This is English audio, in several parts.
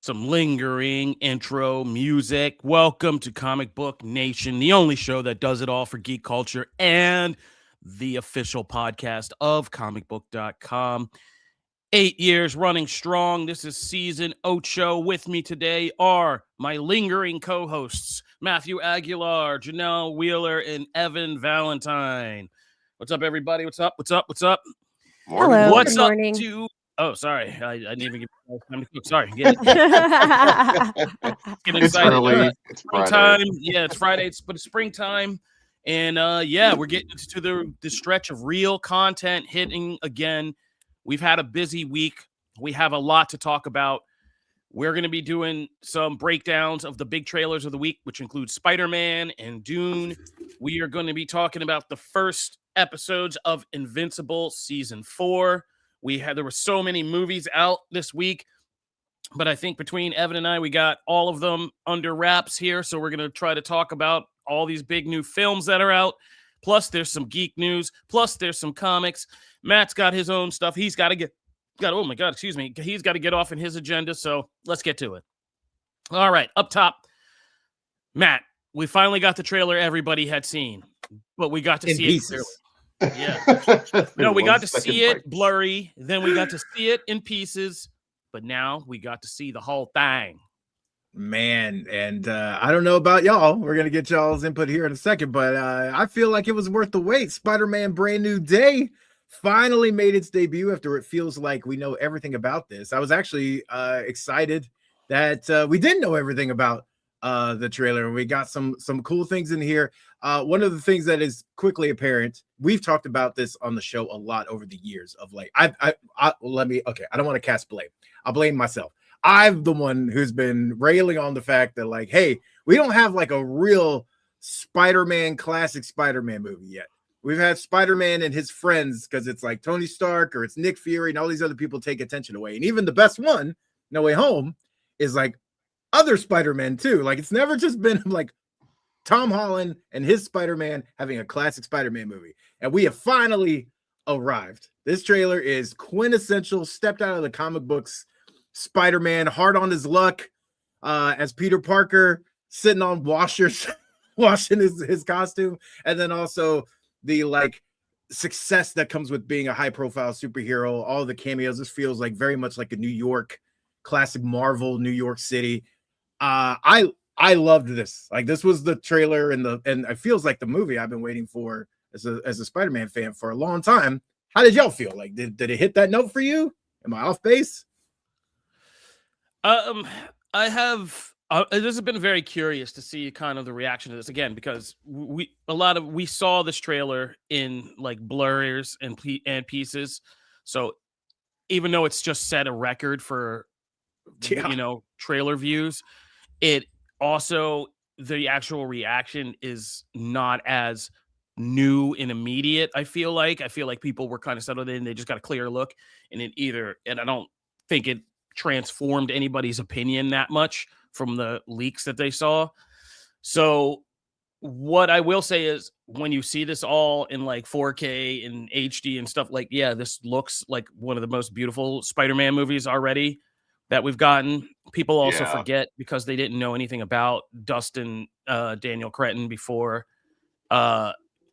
Some lingering intro music. Welcome to Comicbook Nation, the only show that does it all for geek culture and the official podcast of Comicbook.com. 8 years running strong. This is season 8. With me today are my lingering co-hosts, Matthew Aguilar, Janelle Wheeler, and Evan Valentine. What's up, everybody? What's up? Morning. Hello. What's Good up morning. to... Oh, sorry. I didn't even give you time to cook. Sorry. Get It's early. It's Friday. Springtime. Yeah, it's Friday, but it's springtime. And we're getting into the stretch of real content hitting again. We've had a busy week. We have a lot to talk about. We're going to be doing some breakdowns of the big trailers of the week, which include Spider-Man and Dune. We are going to be talking about the first episodes of Invincible Season 4. There were so many movies out this week, but I think between Evan and I, we got all of them under wraps here. So we're going to try to talk about all these big new films that are out. Plus there's some geek news. Plus there's some comics. Matt's got his own stuff. He's got to get off in his agenda. So let's get to it. All right. Up top, Matt, we finally got the trailer everybody had seen, but we got to see it clearly. Yeah. No, we got to see it blurry. Then we got to see it in pieces. But now we got to see the whole thing. Man, and I don't know about y'all. We're going to get y'all's input here in a second. But I feel like it was worth the wait. Spider-Man Brand New Day finally made its debut after it feels like we know everything about this. I was actually excited that we didn't know everything about the trailer. We got some cool things in here. One of the things that is quickly apparent, we've talked about this on the show a lot over the years of like, I don't want to cast blame. I'll blame myself. I'm the one who's been railing on the fact that like, hey, we don't have like a real Spider-Man classic Spider-Man movie yet. We've had Spider-Man and his friends because it's like Tony Stark or it's Nick Fury and all these other people take attention away. And even the best one, No Way Home, is like other Spider-Man too. Like it's never just been like Tom Holland and his Spider-Man having a classic Spider-Man movie. And we have finally arrived. This trailer is quintessential, stepped out of the comic books Spider-Man, hard on his luck as Peter Parker sitting on washers, washing his costume. And then also the like success that comes with being a high-profile superhero, all the cameos. This feels like very much like a New York, classic Marvel, New York City. I loved this. Like this was the trailer and it feels like the movie I've been waiting for as a Spider-Man fan for a long time. How did y'all feel? Like did it hit that note for you? Am I off base? I have this has been very curious to see kind of the reaction to this again because we saw this trailer in like blurs and pieces. So even though it's just set a record for trailer views, it also the actual reaction is not as new and immediate. I feel like people were kind of settled in. They just got a clear look, and I don't think it transformed anybody's opinion that much from the leaks that they saw. So what I will say is when you see this all in like 4K and HD and stuff, like, yeah, this looks like one of the most beautiful Spider-Man movies already that we've gotten. People also forget because they didn't know anything about Dustin Daniel Cretton before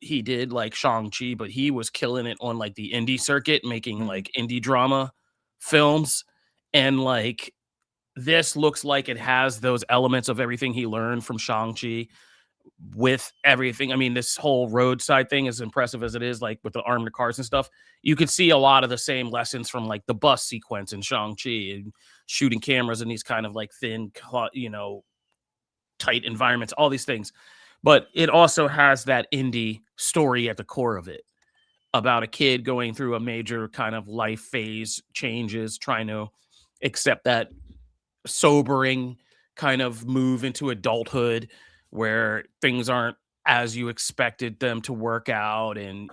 he did like Shang-Chi, but he was killing it on like the indie circuit, making like indie drama films. And like this looks like it has those elements of everything he learned from Shang-Chi, with everything. I mean, this whole roadside thing, as impressive as it is, like with the armored cars and stuff, you could see a lot of the same lessons from like the bus sequence in Shang-Chi and shooting cameras in these kind of like thin, tight environments, all these things. But it also has that indie story at the core of it about a kid going through a major kind of life phase changes, trying to accept that sobering kind of move into adulthood where things aren't as you expected them to work out, and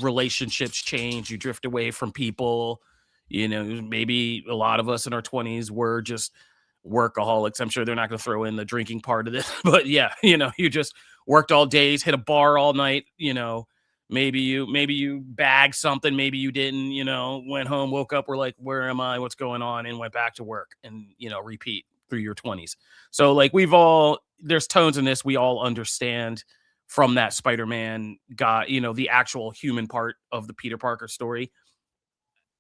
relationships change, you drift away from people. Maybe a lot of us in our 20s were just workaholics. I'm sure they're not going to throw in the drinking part of this, but yeah, you just worked all days, hit a bar all night, maybe you bagged something, maybe you didn't, went home, woke up, were like, where am I, what's going on, and went back to work, and repeat through your 20s. So like there's tones in this we all understand from that Spider-Man guy, the actual human part of the Peter Parker story.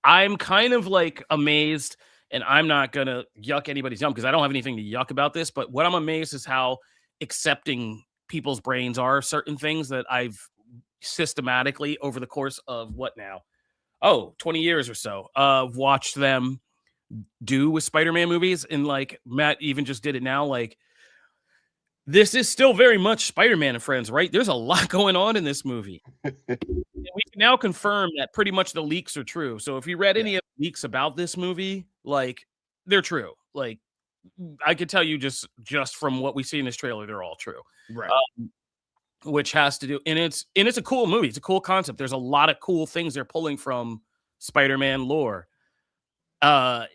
I'm kind of like amazed, and I'm not gonna yuck anybody's yum because I don't have anything to yuck about this, but what I'm amazed is how accepting people's brains are of certain things that I've systematically over the course of 20 years or so watched them do with Spider-Man movies. And like Matt even just did it now, like this is still very much Spider-Man and Friends, right? There's a lot going on in this movie. And we can now confirm that pretty much the leaks are true. So if you read any of the leaks about this movie, like they're true. Like I could tell you just from what we see in this trailer, they're all true. Right. Which has to do, and it's a cool movie. It's a cool concept. There's a lot of cool things they're pulling from Spider-Man lore. But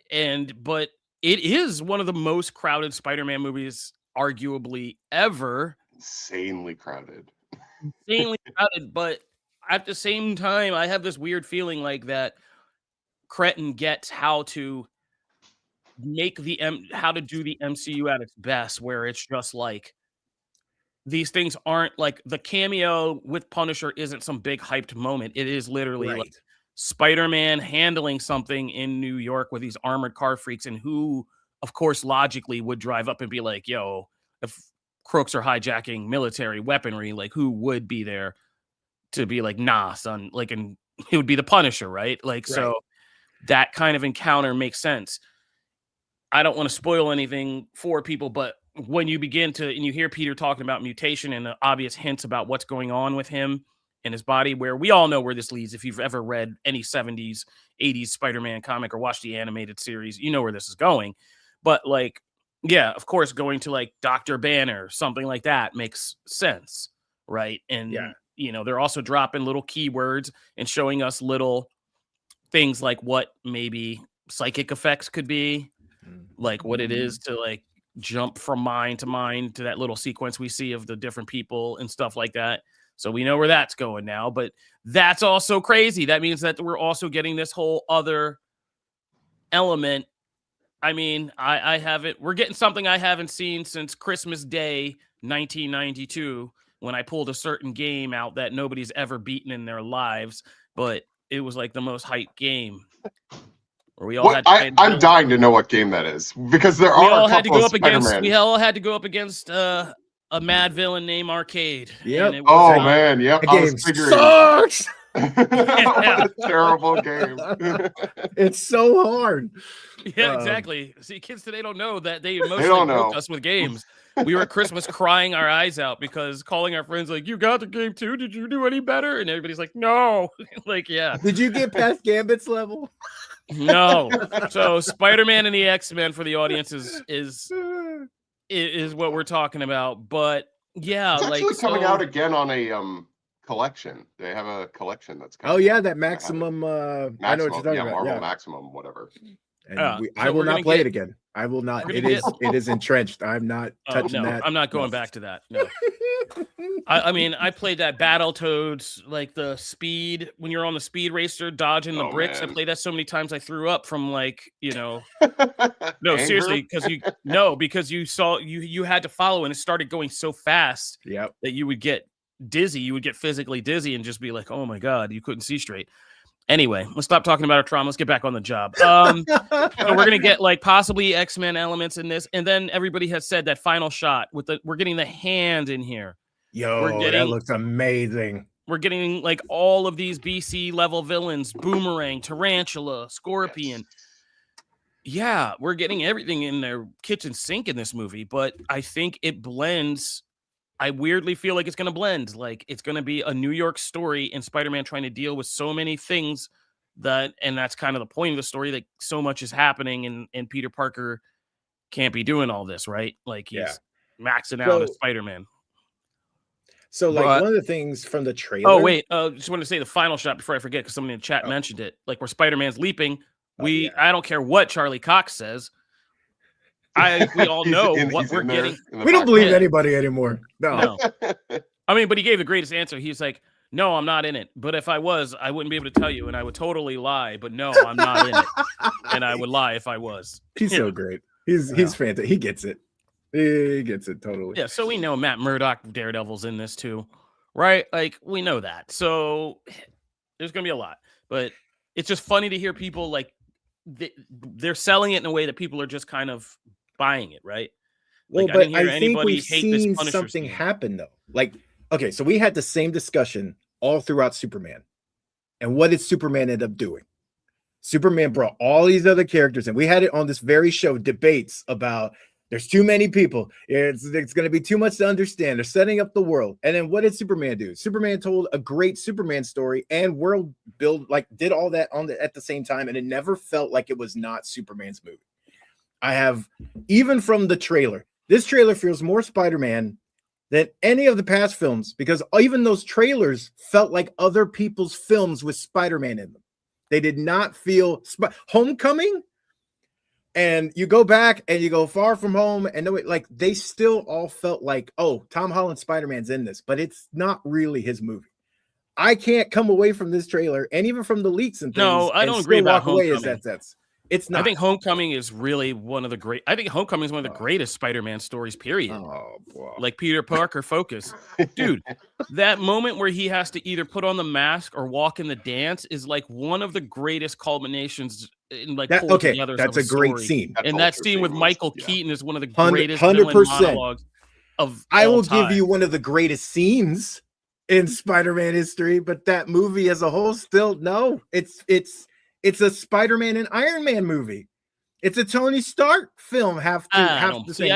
it is one of the most crowded Spider-Man movies arguably ever. Insanely crowded. But at the same time, I have this weird feeling like that Cretton gets how to make how to do the MCU at its best, where it's just like these things aren't like the cameo with Punisher isn't some big hyped moment. It is literally like Spider-Man handling something in New York with these armored car freaks, and who, of course, logically would drive up and be like, yo, if crooks are hijacking military weaponry, like who would be there to be like, nah, son, like, and it would be the Punisher, right? Like, so that kind of encounter makes sense. I don't want to spoil anything for people, but when you begin to, and you hear Peter talking about mutation and the obvious hints about what's going on with him in his body, where we all know where this leads. If you've ever read any 70s, 80s Spider-Man comic or watched the animated series, you know where this is going. But like, yeah, of course, going to like Dr. Banner, something like that makes sense, right? And, they're also dropping little keywords and showing us little things like what maybe psychic effects could be, like what it is to like jump from mind to mind to that little sequence we see of the different people and stuff like that. So we know where that's going now, but that's also crazy. That means that we're also getting this whole other element. I mean, we're getting something I haven't seen since Christmas Day 1992, when I pulled a certain game out that nobody's ever beaten in their lives, but it was like the most hyped game. We all had to I'm dying to know what game that is, because we all had to go up against a mad villain named Arcade. Yep. Oh man, yep. The game sucks. What a terrible game. It's so hard. Yeah, exactly. See, kids today don't know that they emotionally broke us with games. We were at Christmas crying our eyes out because calling our friends like, you got the game too? Did you do any better? And everybody's like, no. Like, yeah. Did you get past Gambit's level? No. So Spider-Man and the X-Men for the audience is what we're talking about. But yeah, it's actually coming out again on a collection. They have a collection that's coming. Oh yeah, that Maximum. I know what you're talking about. Marvel Maximum, whatever. And I will not play it again. I will not. It is entrenched. I'm not touching that. I'm not going back to that. No. I mean, I played that Battletoads, like the speed, when you're on the speed racer dodging the bricks. Man. I played that so many times I threw up from like, no, seriously, because you saw you had to follow, and it started going so fast that you would get dizzy. You would get physically dizzy and just be like, oh my God, you couldn't see straight. Anyway, let's stop talking about our trauma. Let's get back on the job. So we're gonna get like possibly X-Men elements in this, and then everybody has said that final shot with we're getting the hand in here. Yo, that looks amazing. We're getting like all of these BC level villains: Boomerang, Tarantula, Scorpion. Yeah, we're getting everything in their kitchen sink in this movie, but I think it blends. I weirdly feel like it's going to blend. Like it's going to be a New York story and Spider-Man trying to deal with so many things and that's kind of the point of the story, that so much is happening and Peter Parker can't be doing all this, right? Like he's maxing out as Spider-Man. So like one of the things from the trailer. Oh, wait. Just want to say the final shot before I forget, because somebody in the chat mentioned it. Like where Spider-Man's leaping. I don't care what Charlie Cox says. We all know what we're getting. We don't believe anybody anymore. No. I mean, but he gave the greatest answer. He's like, no, I'm not in it. But if I was, I wouldn't be able to tell you, and I would totally lie. But no, I'm not in it. And I would lie if I was. He's so great. He's fantastic. He gets it. He gets it totally. Yeah, so we know Matt Murdock, Daredevil's in this too, right? Like, we know that. So there's going to be a lot. But it's just funny to hear people, like, they're selling it in a way that people are just kind of buying it, right? Well, like, but I think we've seen something happen, though. Like, okay, so we had the same discussion all throughout Superman. And what did Superman end up doing? Superman brought all these other characters, and we had it on this very show, debates about there's too many people. It's going to be too much to understand. They're setting up the world. And then what did Superman do? Superman told a great Superman story and world build, like did all that at the same time. And it never felt like it was not Superman's movie. I have, even from the trailer, this trailer feels more Spider-Man than any of the past films, because even those trailers felt like other people's films with Spider-Man in them. They did not feel Homecoming. And you go back and you go Far From Home, and like they still all felt like, oh, Tom Holland Spider-Man's in this, but it's not really his movie. I can't come away from this trailer and even from the leaks and things. No, I don't agree about Homecoming. It's not. I think Homecoming is really one of the great. I think Homecoming is one of the greatest Spider-Man stories, period. Oh, boy. Like Peter Parker focus. Dude, that moment where he has to either put on the mask or walk in the dance is like one of the greatest culminations in like that's a great scene. And that scene with Michael Keaton is one of the greatest 100% monologues of I will give you one of the greatest scenes in Spider-Man history, but that movie as a whole still no. It's a Spider-Man and Iron Man movie. It's a Tony Stark film. I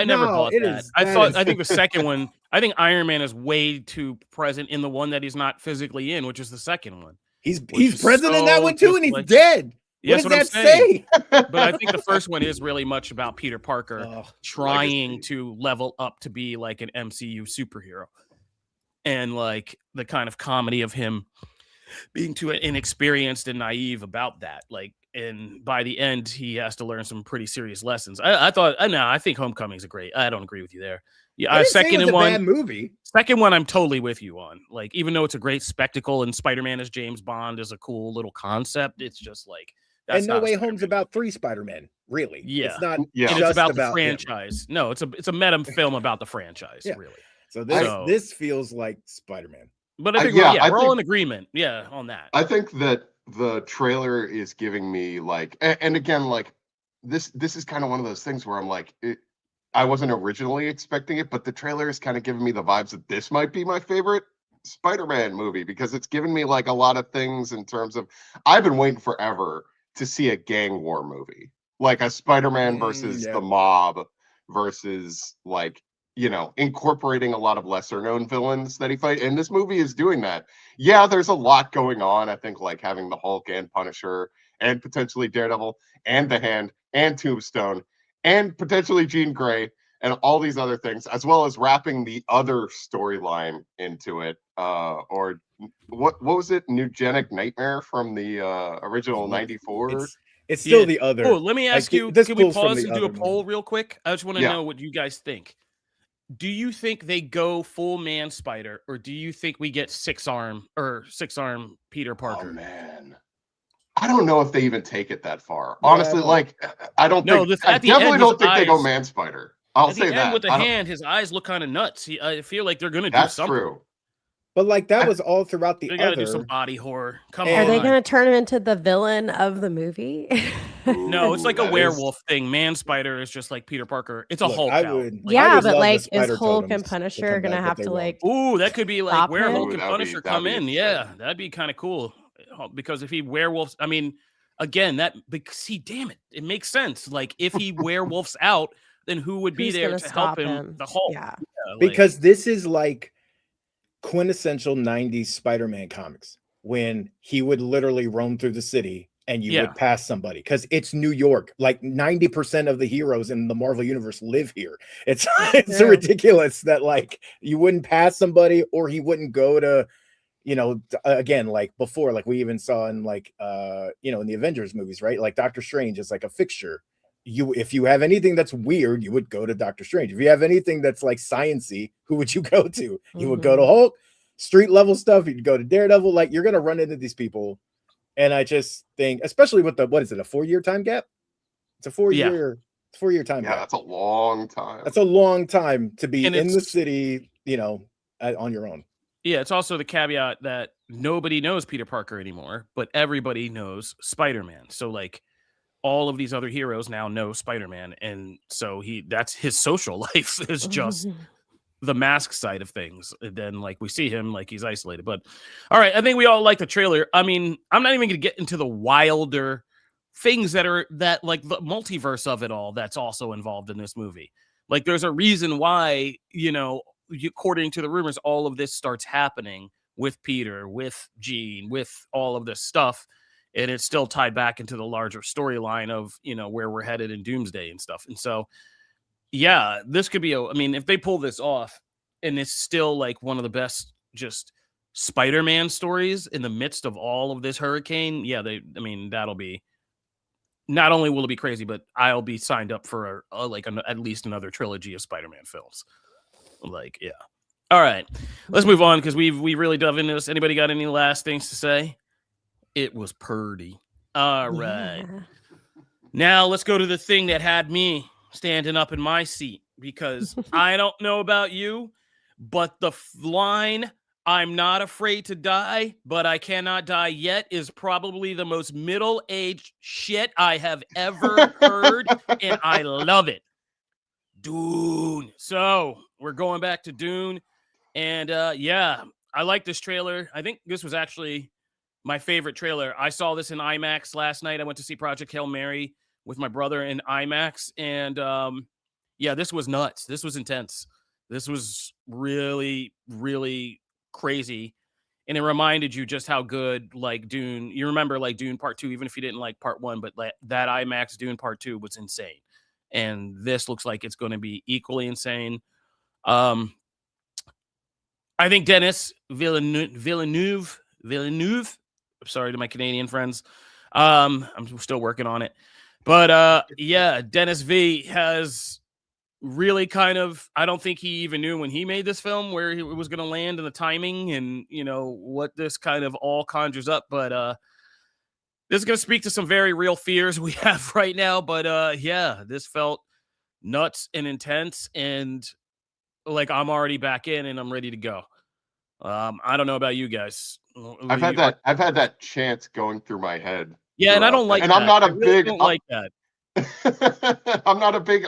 never bought that. I think the second one. I think Iron Man is way too present in the one that he's not physically in, which is the second one. He's present in that one too, and he's dead. Yes, what does that say? But I think the first one is really much about Peter Parker trying to level up to be like an MCU superhero, and like the kind of comedy of him being too inexperienced and naive about that. Like, and by the end, he has to learn some pretty serious lessons. I think Homecoming's I don't agree with you there. Yeah, second one, I'm totally with you on. Like, even though it's a great spectacle and Spider-Man as James Bond is a cool little concept, it's just like. And No Way Home's about 3 Spider-Men, really. Yeah, it's not. Yeah, it's about the franchise. No, it's a meta film about the franchise, really. So this feels like Spider-Man. But I think we're all in agreement. Yeah, on that. I think that the trailer is giving me like, and again, like this is kind of one of those things where I'm like, I wasn't originally expecting it, but the trailer is kind of giving me the vibes that this might be my favorite Spider-Man movie, because it's given me like a lot of things in terms of, I've been waiting forever to see a gang war movie, like a Spider-Man versus the mob versus like, incorporating a lot of lesser known villains that he fight. And this movie is doing that. Yeah, there's a lot going on. I think like having the Hulk and Punisher and potentially Daredevil and the Hand and Tombstone and potentially Jean Grey and all these other things, as well as wrapping the other storyline into it. Or what was it? Neugenic Nightmare from the original 94? It's still the other. Oh, let me ask you, can we pause and do a poll real quick? I just want to know what you guys think. Do you think they go full man Spider, or do you think we get six arm Peter Parker? Oh man, I don't know if they even take it that far. Honestly, like I don't think. I definitely don't think they go man Spider. I'll say that. With the hand, his eyes look kind of nuts. I feel like they're going to do something. That's true. But like that was all throughout the They got to do some other. body horror. Come And- Are they on. going to turn him into the villain of the movie? No, it's like a That is- werewolf thing. Man Spider is just like Peter Parker. It's a Look, Hulk I out. would- Like, Yeah, I would but love the like, is spider Hulk totems and to Punisher come gonna back, have but to they like? ooh, that could be like Stop where him? Hulk Ooh, and that'd be- Punisher that'd come be in. insane. Yeah, that'd be kind of cool. Because if he werewolves, I mean, again, that because see, damn it, it makes sense. Like if he werewolves out, then who would be Who's there gonna to help stop him? The Hulk. Yeah. Yeah, like- because this is like quintessential 90s Spider-Man comics when he would literally roam through the city and you Yeah. would pass somebody because it's New York. Like 90% of the heroes in the Marvel universe live here. It's True. ridiculous that like you wouldn't pass somebody or he wouldn't go to, you know, again, like before, like we even saw in like you know, in the Avengers movies, right? Like Doctor Strange is like a fixture. If you have anything that's weird, you would go to Doctor Strange. If you have anything that's like sciency, who would you go to? You would go to Hulk. Street level stuff, you'd go to Daredevil. Like you're gonna run into these people, and I just think, especially with the what is it, a 4-year time gap? It's a 4-year, 4-year time Yeah, gap. that's a long time. That's a long time to be And in the it's- city, you know, on your own. Yeah, it's also the caveat that nobody knows Peter Parker anymore, but everybody knows Spider-Man. So like all of these other heroes now know Spider-Man, and so that's his social life is just the mask side of things. And then like we see him like he's isolated. But all right, I think we all like the trailer. I mean, I'm not even gonna get into the wilder things that like the multiverse of it all that's also involved in this movie. Like there's a reason why, you know, according to the rumors, all of this starts happening with Peter, with Jean, with all of this stuff. And it's still tied back into the larger storyline of, you know, where we're headed in Doomsday and stuff. And so, yeah, this could be I mean, if they pull this off and it's still like one of the best just Spider-Man stories in the midst of all of this hurricane, yeah, I mean, that'll be, not only will it be crazy, but I'll be signed up for at least another trilogy of Spider-Man films. Like, yeah. All right, let's move on because we really dove into this. Anybody got any last things to say? It was purdy. All right. Yeah. Now let's go to the thing that had me standing up in my seat because I don't know about you, but the line, "I'm not afraid to die, but I cannot die yet," is probably the most middle-aged shit I have ever heard, and I love it. Dune. So we're going back to Dune, and yeah, I like this trailer. I think this was actually my favorite trailer. I saw this in IMAX last night. I went to see Project Hail Mary with my brother in IMAX, and yeah, this was nuts. This was intense. This was really, really crazy, and it reminded you just how good like Dune. You remember like Dune Part 2, even if you didn't like Part 1, but that IMAX Dune Part 2 was insane, and this looks like it's going to be equally insane. I think Denis Villeneuve. Sorry to my Canadian friends. I'm still working on it. But yeah, Dennis V has really kind of, I don't think he even knew when he made this film where it was going to land and the timing and, you know, what this kind of all conjures up. But this is going to speak to some very real fears we have right now. But yeah, this felt nuts and intense, and like I'm already back in and I'm ready to go. I don't know about you guys. I've had that chance going through my head. Yeah, and I don't like and that. I'm not a I really big don't like that. I'm not a big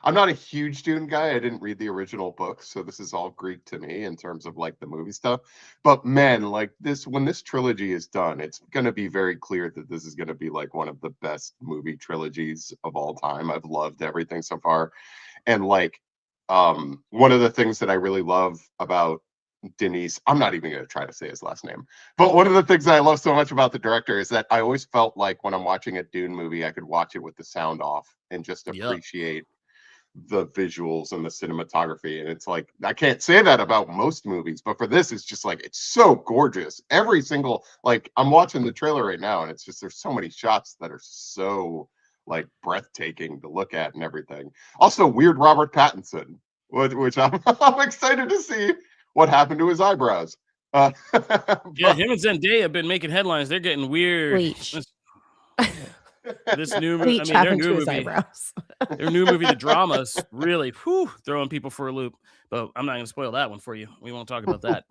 I'm not a huge Dune guy. I didn't read the original book, so this is all Greek to me in terms of like the movie stuff. But man, like when this trilogy is done, it's gonna be very clear that this is gonna be like one of the best movie trilogies of all time. I've loved everything so far. And like one of the things that I really love about Denis, I'm not even going to try to say his last name, but one of the things that I love so much about the director is that I always felt like when I'm watching a Dune movie, I could watch it with the sound off and just appreciate the visuals and the cinematography. And it's like, I can't say that about most movies, but for this, it's just like, it's so gorgeous. Every single, like, I'm watching the trailer right now, and it's just, there's so many shots that are so like breathtaking to look at and everything. Also, weird Robert Pattinson, which I'm excited to see what happened to his eyebrows. Yeah, him and Zendaya have been making headlines. They're getting weird. Bleach. this new movie, Bleach happened to his eyebrows. their new movie, The Drama's really throwing people for a loop. But I'm not going to spoil that one for you. We won't talk about that.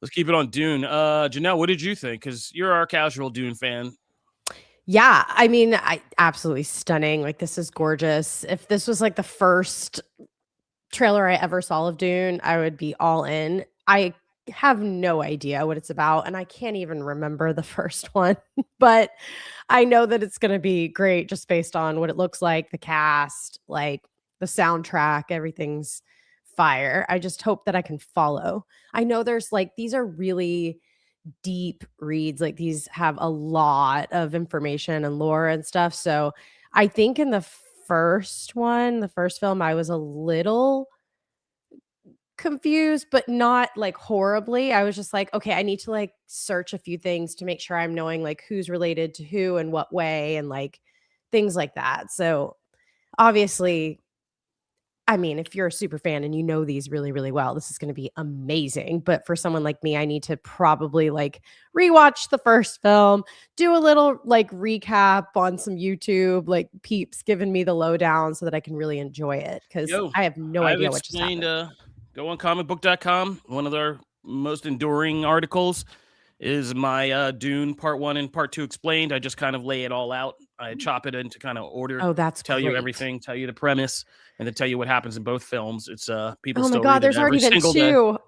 Let's keep it on Dune. Janelle, what did you think? Because you're our casual Dune fan. Yeah, I mean, absolutely stunning. Like, this is gorgeous. If this was like the first trailer I ever saw of Dune, I would be all in. I have no idea what it's about, and I can't even remember the first one, but I know that it's going to be great just based on what it looks like, the cast, like the soundtrack, everything's fire. I just hope that I can follow. I know there's like, these are really deep reads, like these have a lot of information and lore and stuff. So I think in the first film, I was a little confused, but not like horribly. I was just like, okay, I need to like search a few things to make sure I'm knowing like who's related to who and what way and like things like that. So obviously, I mean, if you're a super fan and you know these really, really well, this is going to be amazing. But for someone like me, I need to probably like rewatch the first film, do a little like recap on some YouTube, like peeps giving me the lowdown so that I can really enjoy it. Because I have no idea what just happened. Go on Comicbook.com. One of their most enduring articles is my Dune Part 1 and Part 2 explained. I just kind of lay it all out. I chop it into kind of order. Oh, that's tell great. you everything, tell you the premise, and then tell you what happens in both films. It's people. Oh my still God, read there's it every already been single two.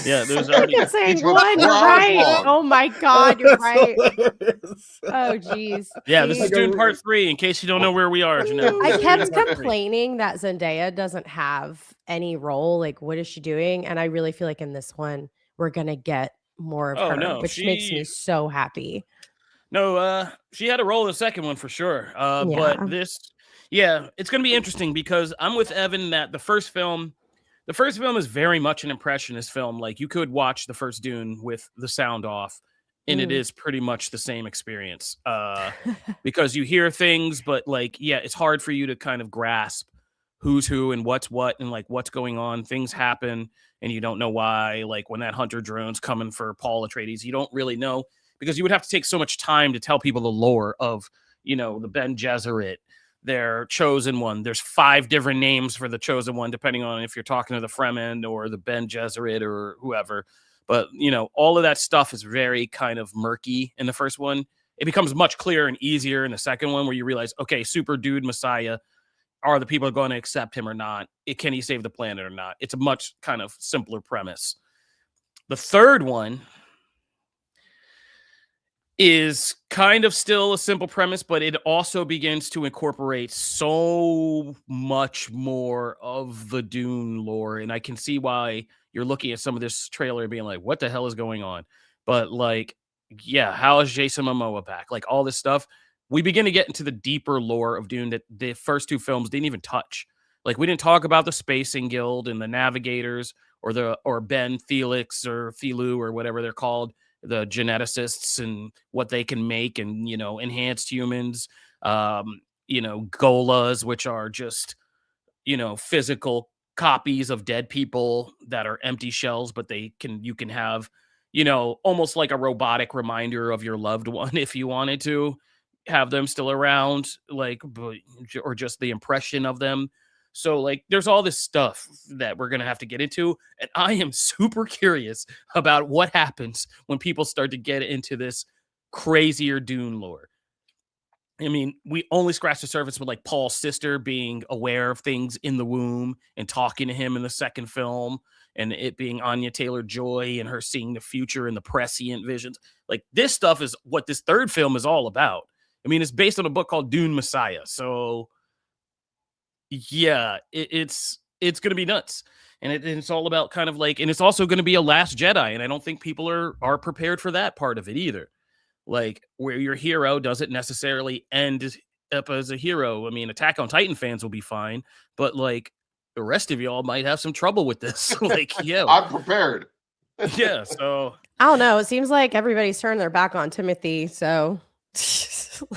Yeah, there's already. I'm saying Each was one. You're 4 hours right. long. Oh my God, you're right. Hilarious. Oh geez. Yeah, this is Like Dune Part 3. In case you don't know where we are, Janelle. I This is kept Dune Part 3. complaining that Zendaya doesn't have any role. Like, what is she doing? And I really feel like in this one, we're gonna get more of her, no, which makes me so happy. No, she had a role in the second one for sure. But this, it's going to be interesting because I'm with Evan that the first film is very much an impressionist film. Like you could watch the first Dune with the sound off, and it is pretty much the same experience. Because you hear things, but like, it's hard for you to kind of grasp who's who and what's what and like what's going on. Things happen and you don't know why. Like when that hunter drone's coming for Paul Atreides, you don't really know. Because you would have to take so much time to tell people the lore of, the Ben Gesserit, their chosen one. There's 5 different names for the chosen one, depending on if you're talking to the Fremen or the Ben Gesserit or whoever. But, all of that stuff is very kind of murky in the first one. It becomes much clearer and easier in the second one where you realize, okay, super dude Messiah, are the people going to accept him or not? Can he save the planet or not? It's a much kind of simpler premise. The third one is kind of still a simple premise, but it also begins to incorporate so much more of the Dune lore. And I can see why you're looking at some of this trailer and being like, what the hell is going on? But like, how is Jason Momoa back? Like all this stuff. We begin to get into the deeper lore of Dune that the first 2 films didn't even touch. Like we didn't talk about the Spacing Guild and the Navigators or Ben Felix or Thilu or whatever they're called. The geneticists and what they can make and, enhanced humans, Golas, which are just, physical copies of dead people that are empty shells, but you can have, almost like a robotic reminder of your loved one if you wanted to have them still around, like, or just the impression of them. So like there's all this stuff that we're going to have to get into. And I am super curious about what happens when people start to get into this crazier Dune lore. I mean, we only scratched the surface with like Paul's sister being aware of things in the womb and talking to him in the second film and it being Anya Taylor-Joy and her seeing the future and the prescient visions. Like this stuff is what this third film is all about. I mean, it's based on a book called Dune Messiah. So it's going to be nuts. And it's all about kind of like, and it's also going to be a Last Jedi. And I don't think people are prepared for that part of it either. Like where your hero doesn't necessarily end up as a hero. I mean, Attack on Titan fans will be fine, but like the rest of y'all might have some trouble with this. Like, I'm prepared. So I don't know. It seems like everybody's turned their back on Timothy. So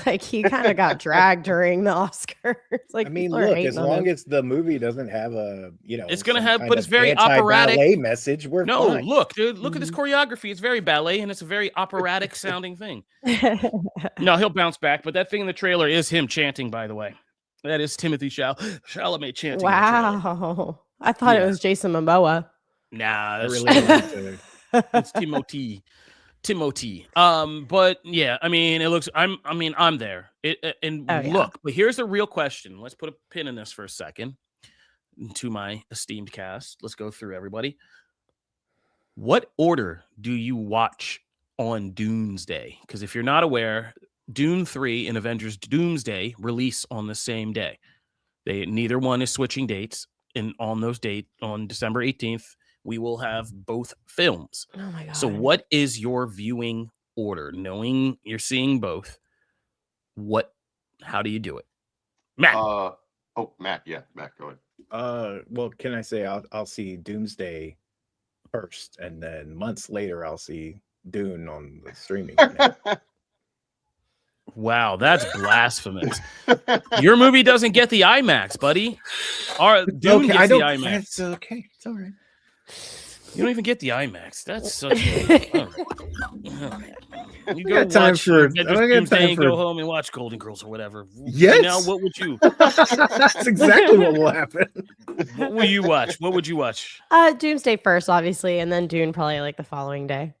Like he kind of got dragged during the Oscars. Like I mean, people are look, hating as on long him. as the movie doesn't have a, It's gonna some have, kind but it's of very operatic. anti-ballet message, we're No, fine. look, dude, look at this Mhm. choreography. It's very ballet, and it's a very operatic sounding thing. No, he'll bounce back, but that thing in the trailer is him chanting, by the way. That is Timothy Chalamet chanting in the trailer. Wow. I thought it Yeah. was Jason Momoa. Nah, I that's really wanted to. it's Timothy. But yeah, I mean, it looks. I'm there. And Oh, yeah. look, but here's the real question. Let's put a pin in this for a second. To my esteemed cast, let's go through everybody. What order do you watch on Doomsday? Because if you're not aware, Dune 3 and Avengers Doomsday release on the same day. Neither one is switching dates, and on those dates, on December 18th, we will have both films. Oh my god. So what is your viewing order? Knowing you're seeing both, how do you do it? Matt. Matt, go ahead. Well, can I say I'll see Doomsday first, and then months later I'll see Dune on the streaming. Wow, that's blasphemous. Your movie doesn't get the IMAX, buddy. Dune gets the IMAX. It's okay. It's all right. You don't even get the IMAX. That's such a... You go watch Doomsday and go home and watch Golden Girls or whatever. Yes. Now, what would you... That's exactly what will happen. What will you watch? What would you watch? Doomsday first, obviously, and then Dune probably like the following day.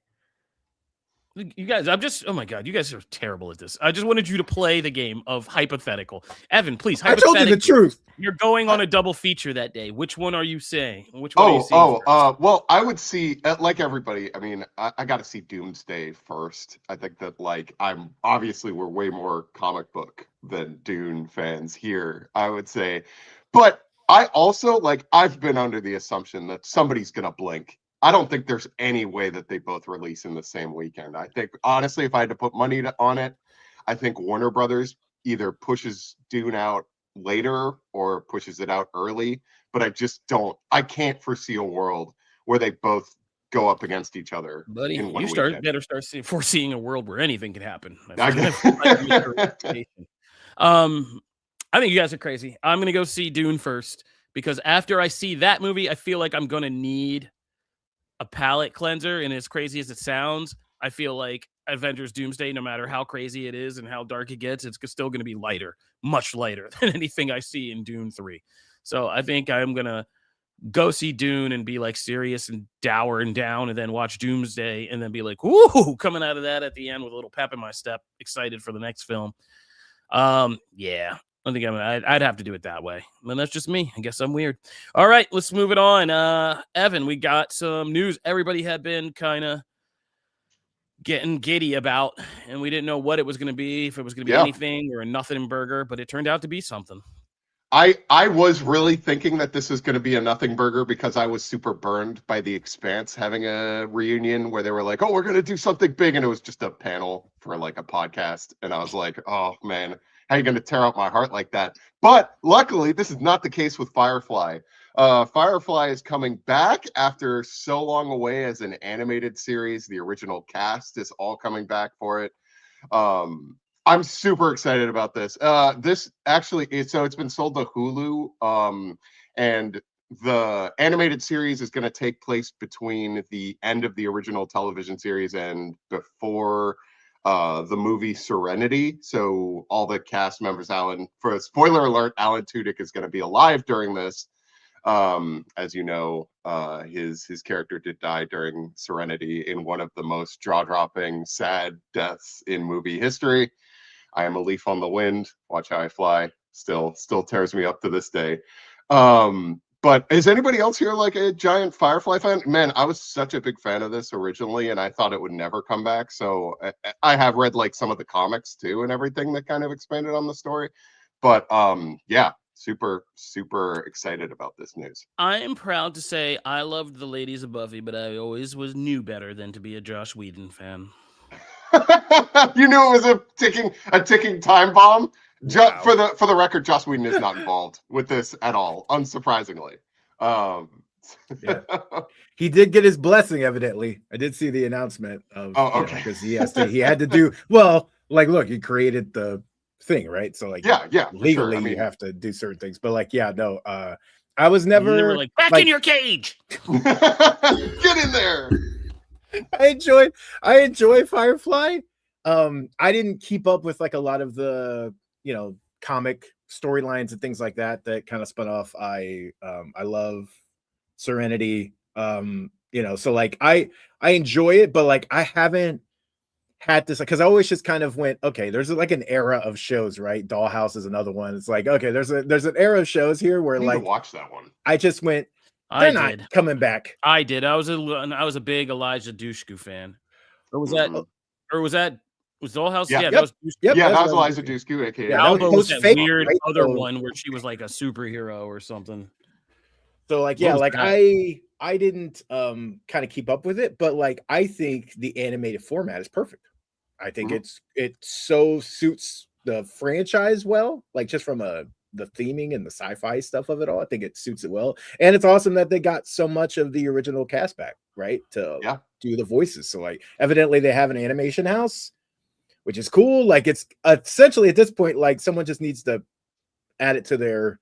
You guys, oh my God, you guys are terrible at this. I just wanted you to play the game of hypothetical. Evan, please, I told you the truth. You're going on a double feature that day. Which one are you saying? Which one are you seeing first? Well, I would see, like everybody, I mean, I got to see Doomsday first. I think that, like, we're way more comic book than Dune fans here, I would say. But I also, like, I've been under the assumption that somebody's going to blink. I don't think there's any way that they both release in the same weekend. I think, honestly, if I had to put money on it, I think Warner Brothers either pushes Dune out later or pushes it out early. But I can't foresee a world where they both go up against each other. Buddy, in one you weekend. better start foreseeing a world where anything can happen. I think you guys are crazy. I'm going to go see Dune first, because after I see that movie, I feel like I'm going to need a palate cleanser. And as crazy as it sounds, I feel like Avengers Doomsday, no matter how crazy it is and how dark it gets, it's still going to be lighter, much lighter than anything I see in Dune 3. So I think I'm going to go see Dune and be like serious and dour and down, and then watch Doomsday and then be like, woo, coming out of that at the end with a little pep in my step, excited for the next film. Yeah, I think I'd have to do it that way. And that's just me. I guess I'm weird. All right, let's move it on. Evan, we got some news everybody had been kind of getting giddy about, and we didn't know what it was going to be, if it was going to be anything or a nothing burger, but it turned out to be something. I was really thinking that this was going to be a nothing burger, because I was super burned by The Expanse having a reunion where they were like, oh, we're going to do something big. And it was just a panel for like a podcast. And I was like, oh, man, how are you going to tear out my heart like that? But luckily, this is not the case with Firefly. Firefly is coming back after so long away as an animated series. The original cast is all coming back for it. I'm super excited about this. This actually it's been sold to Hulu, and the animated series is going to take place between the end of the original television series and before the movie Serenity. So all the cast members, for a spoiler alert, Alan Tudyk is going to be alive during this. As you know, his character did die during Serenity in one of the most jaw-dropping, sad deaths in movie history. I am a leaf on the wind. Watch how I fly. Still tears me up to this day. But is anybody else here like a giant Firefly fan? Man, I was such a big fan of this originally, and I thought it would never come back. So I have read like some of the comics too and everything that kind of expanded on the story. But yeah, super excited about this news. I am proud to say I loved the ladies of Buffy, but I always knew better than to be a Joss Whedon fan. You knew it was a ticking time bomb. Wow. For the record, Joss Whedon is not involved with this at all, unsurprisingly. Yeah. He did get his blessing, evidently. I did see the announcement of okay, because he had to do well. like, look, you created the thing, right? So like, Yeah, for sure. legally I you mean, have to do certain things. But like, yeah, no, I was Never never like back in like your cage. get in there. I enjoy Firefly. I didn't keep up with like a lot of the, you know, comic storylines and things like that kind of spun off. I love Serenity. You know, so like I enjoy it, but like I haven't had this because I always just kind of went, okay, there's like an era of shows, right? Dollhouse is another one. It's like, okay, there's an era of shows here where I need to like watch that one. I just went, I they're not did. coming back. I did. I was a big Elijah Dushku fan. Or was that? Mhm. Or was that? Was Dollhouse? Yeah. Yeah, Yep. that was Dushku. Yep, Yeah, that that's was what I was Eliza thinking. Dushku, aka Yeah, that was Alba was Alice. that post-fake, weird right? other So one where she was like a superhero or something. So like, What yeah, was like that? I didn't kind of keep up with it, but like I think the animated format is perfect. I think Mhm. it so suits the franchise well, like just from the theming and the sci-fi stuff of it all. I think it suits it well. And it's awesome that they got so much of the original cast back, right? To Yeah. do the voices. So like evidently they have an animation house, which is cool. Like it's essentially at this point, like someone just needs to add it to their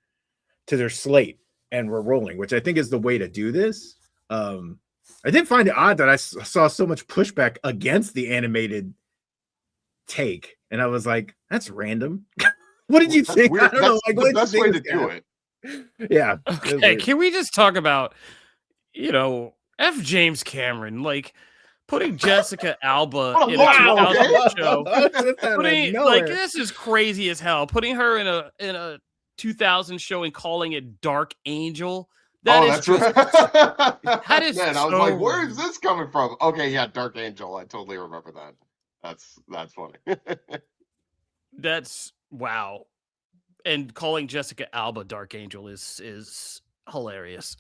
slate and we're rolling, which I think is the way to do this. I did find it odd that I saw so much pushback against the animated take, and I was like, "That's random." What did you That's think? I weird. don't know. That's Like, the what did you best think way was to gonna do happen? it. Yeah, it was Okay, weird. can we just talk about, F. James Cameron, like putting Jessica Alba What a in a load, 2000 okay? show? Just out of Putting like nowhere. this is crazy as hell. Putting her in a 2000 show and calling it Dark Angel. That Oh, is that's just right. that is Man, I was like, so where is this coming from? Okay, yeah, Dark Angel. I totally remember that. That's funny. that's wow. And calling Jessica Alba Dark Angel is hilarious.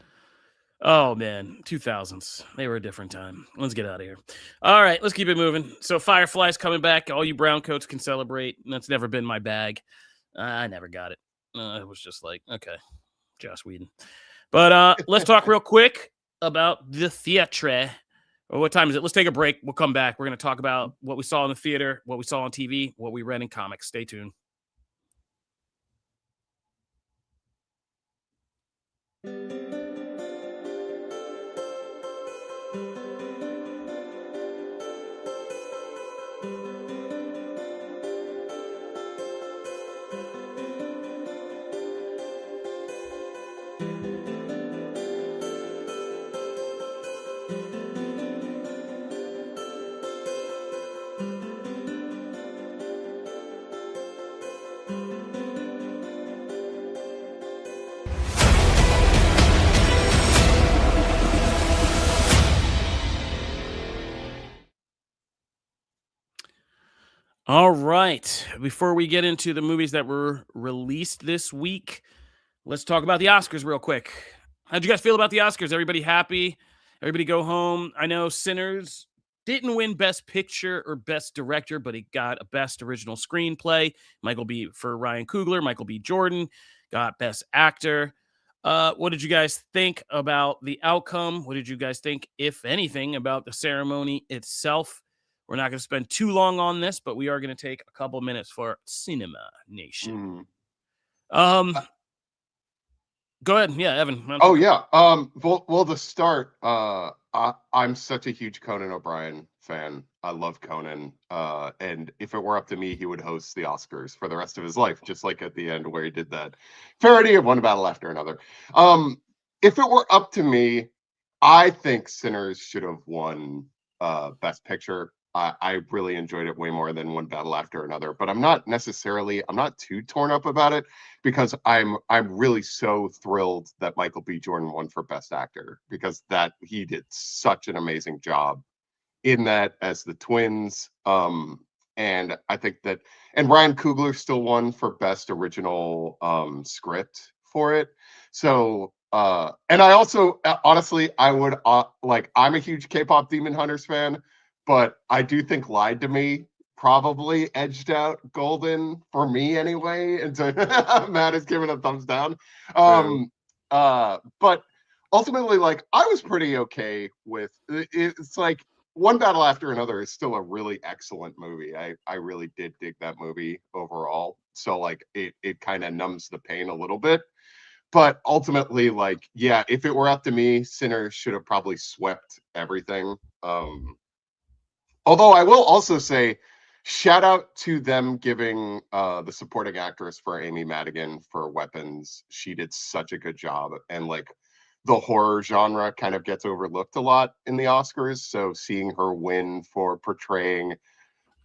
Oh man, 2000s. They were a different time. Let's get out of here. All right, let's keep it moving. So Firefly's coming back. All you brown coats can celebrate. That's never been my bag. I never got it. It was just like, okay, Joss Whedon. But let's talk real quick about the theatre. Well, what time is it? Let's take a break. We'll come back. We're going to talk about what we saw in the theater, what we saw on TV, what we read in comics. Stay tuned. All right. Before we get into the movies that were released this week, let's talk about the Oscars real quick. How'd you guys feel about the Oscars? Everybody happy? Everybody go home? I know Sinners didn't win Best Picture or Best Director, but it got a Best Original Screenplay. Michael B. for Ryan Coogler. Michael B. Jordan got Best Actor. What did you guys think about the outcome? What did you guys think, if anything, about the ceremony itself? We're not going to spend too long on this, but we are going to take a couple minutes for Cinema Nation. Mm. Go ahead. Yeah, Evan. Oh yeah. Well, to start, I'm such a huge Conan O'Brien fan. I love Conan. And if it were up to me, he would host the Oscars for the rest of his life, just like at the end where he did that parody of One Battle After Another. If it were up to me, I think Sinners should have won Best Picture. I really enjoyed it way more than One Battle After Another, but I'm not too torn up about it because I'm really so thrilled that Michael B. Jordan won for Best Actor because that he did such an amazing job in that as the twins. And I think that and Ryan Coogler still won for Best Original Script for it. So and I also honestly I would I'm a huge K-pop Demon Hunters fan, but I do think Lied to Me probably edged out Golden for me anyway. And so Matt is giving a thumbs down. But ultimately, like I was pretty okay with it. It's like One Battle After Another is still a really excellent movie. I really did dig that movie overall. So like it kind of numbs the pain a little bit. But ultimately, like, yeah, if it were up to me, Sinners should have probably swept everything. Although I will also say, shout out to them giving the supporting actress for Amy Madigan for Weapons. She did such a good job. And like the horror genre kind of gets overlooked a lot in the Oscars. So seeing her win for portraying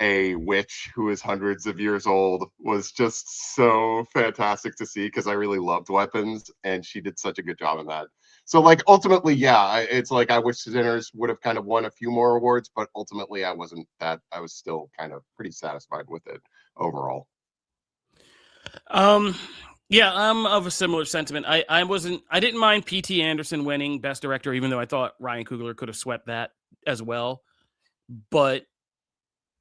a witch who is hundreds of years old was just so fantastic to see, because I really loved Weapons and she did such a good job in that. So like ultimately, yeah, it's like I wish Sinners would have kind of won a few more awards, but ultimately I was still kind of pretty satisfied with it overall. Yeah, I'm of a similar sentiment. I didn't mind P.T. Anderson winning Best Director, even though I thought Ryan Coogler could have swept that as well. But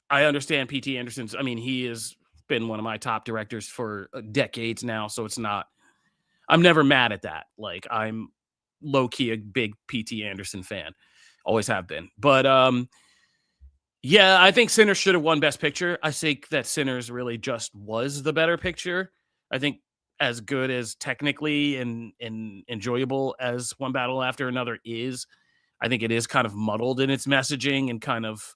I understand P.T. Anderson's. I mean, he has been one of my top directors for decades now, so it's not. I'm never mad at that. Like, I'm low key a big P.T. Anderson fan, always have been. But yeah, I think Sinners should have won Best Picture. I think that Sinners really just was the better picture. I think as good as technically and enjoyable as One Battle After Another is, I think it is kind of muddled in its messaging and kind of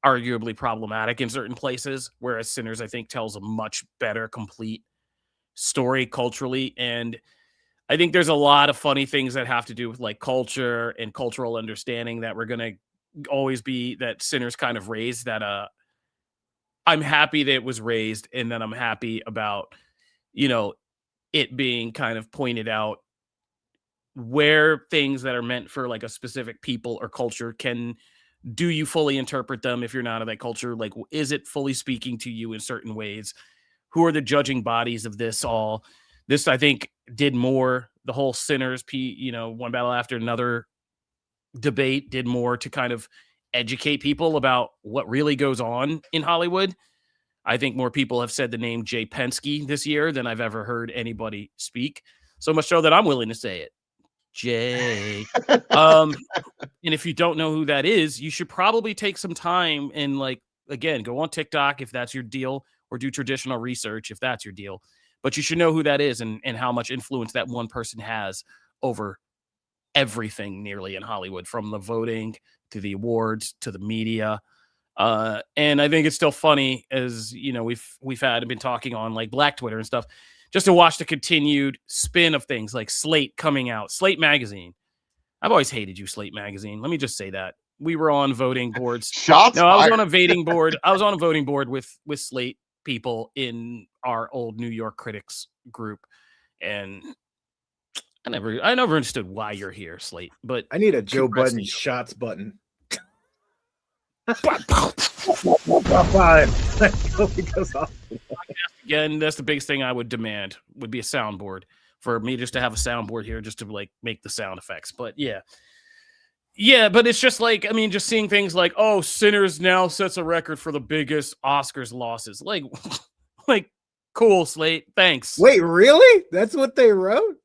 arguably problematic in certain places, whereas Sinners, I think, tells a much better, complete story culturally. And I think there's a lot of funny things that have to do with like culture and cultural understanding that we're going to always be, that Sinners kind of raised, that I'm happy that it was raised, and then I'm happy about, you know, it being kind of pointed out where things that are meant for like a specific people or culture can, do you fully interpret them if you're not of that culture? Like, is it fully speaking to you in certain ways? Who are the judging bodies of this all? This, I think, did more. The whole Sinners, One Battle After Another debate did more to kind of educate people about what really goes on in Hollywood. I think more people have said the name Jay Penske this year than I've ever heard anybody speak. So much so that I'm willing to say it. Jay. And if you don't know who that is, you should probably take some time and, like, again, go on TikTok if that's your deal, or do traditional research if that's your deal. But you should know who that is, and how much influence that one person has over everything nearly in Hollywood, from the voting to the awards to the media. And I think it's still funny, as we've been talking on like Black Twitter and stuff, just to watch the continued spin of things like Slate coming out, Slate magazine. I've always hated you, Slate magazine. Let me just say that. We were on voting boards. Shots No, I was fired. on a voting board. I was on a voting board with Slate people in our old New York critics group, and I never understood why you're here, Slate. But I need a Joe congrats Budden to you. shots button. Again, that's the biggest thing I would demand, would be a soundboard, for me just to have a soundboard here just to like make the sound effects. But yeah, but it's just like, I mean, just seeing things like, oh, Sinners now sets a record for the biggest Oscars losses. Like, like, cool, Slate. Thanks. Wait, really? That's what they wrote?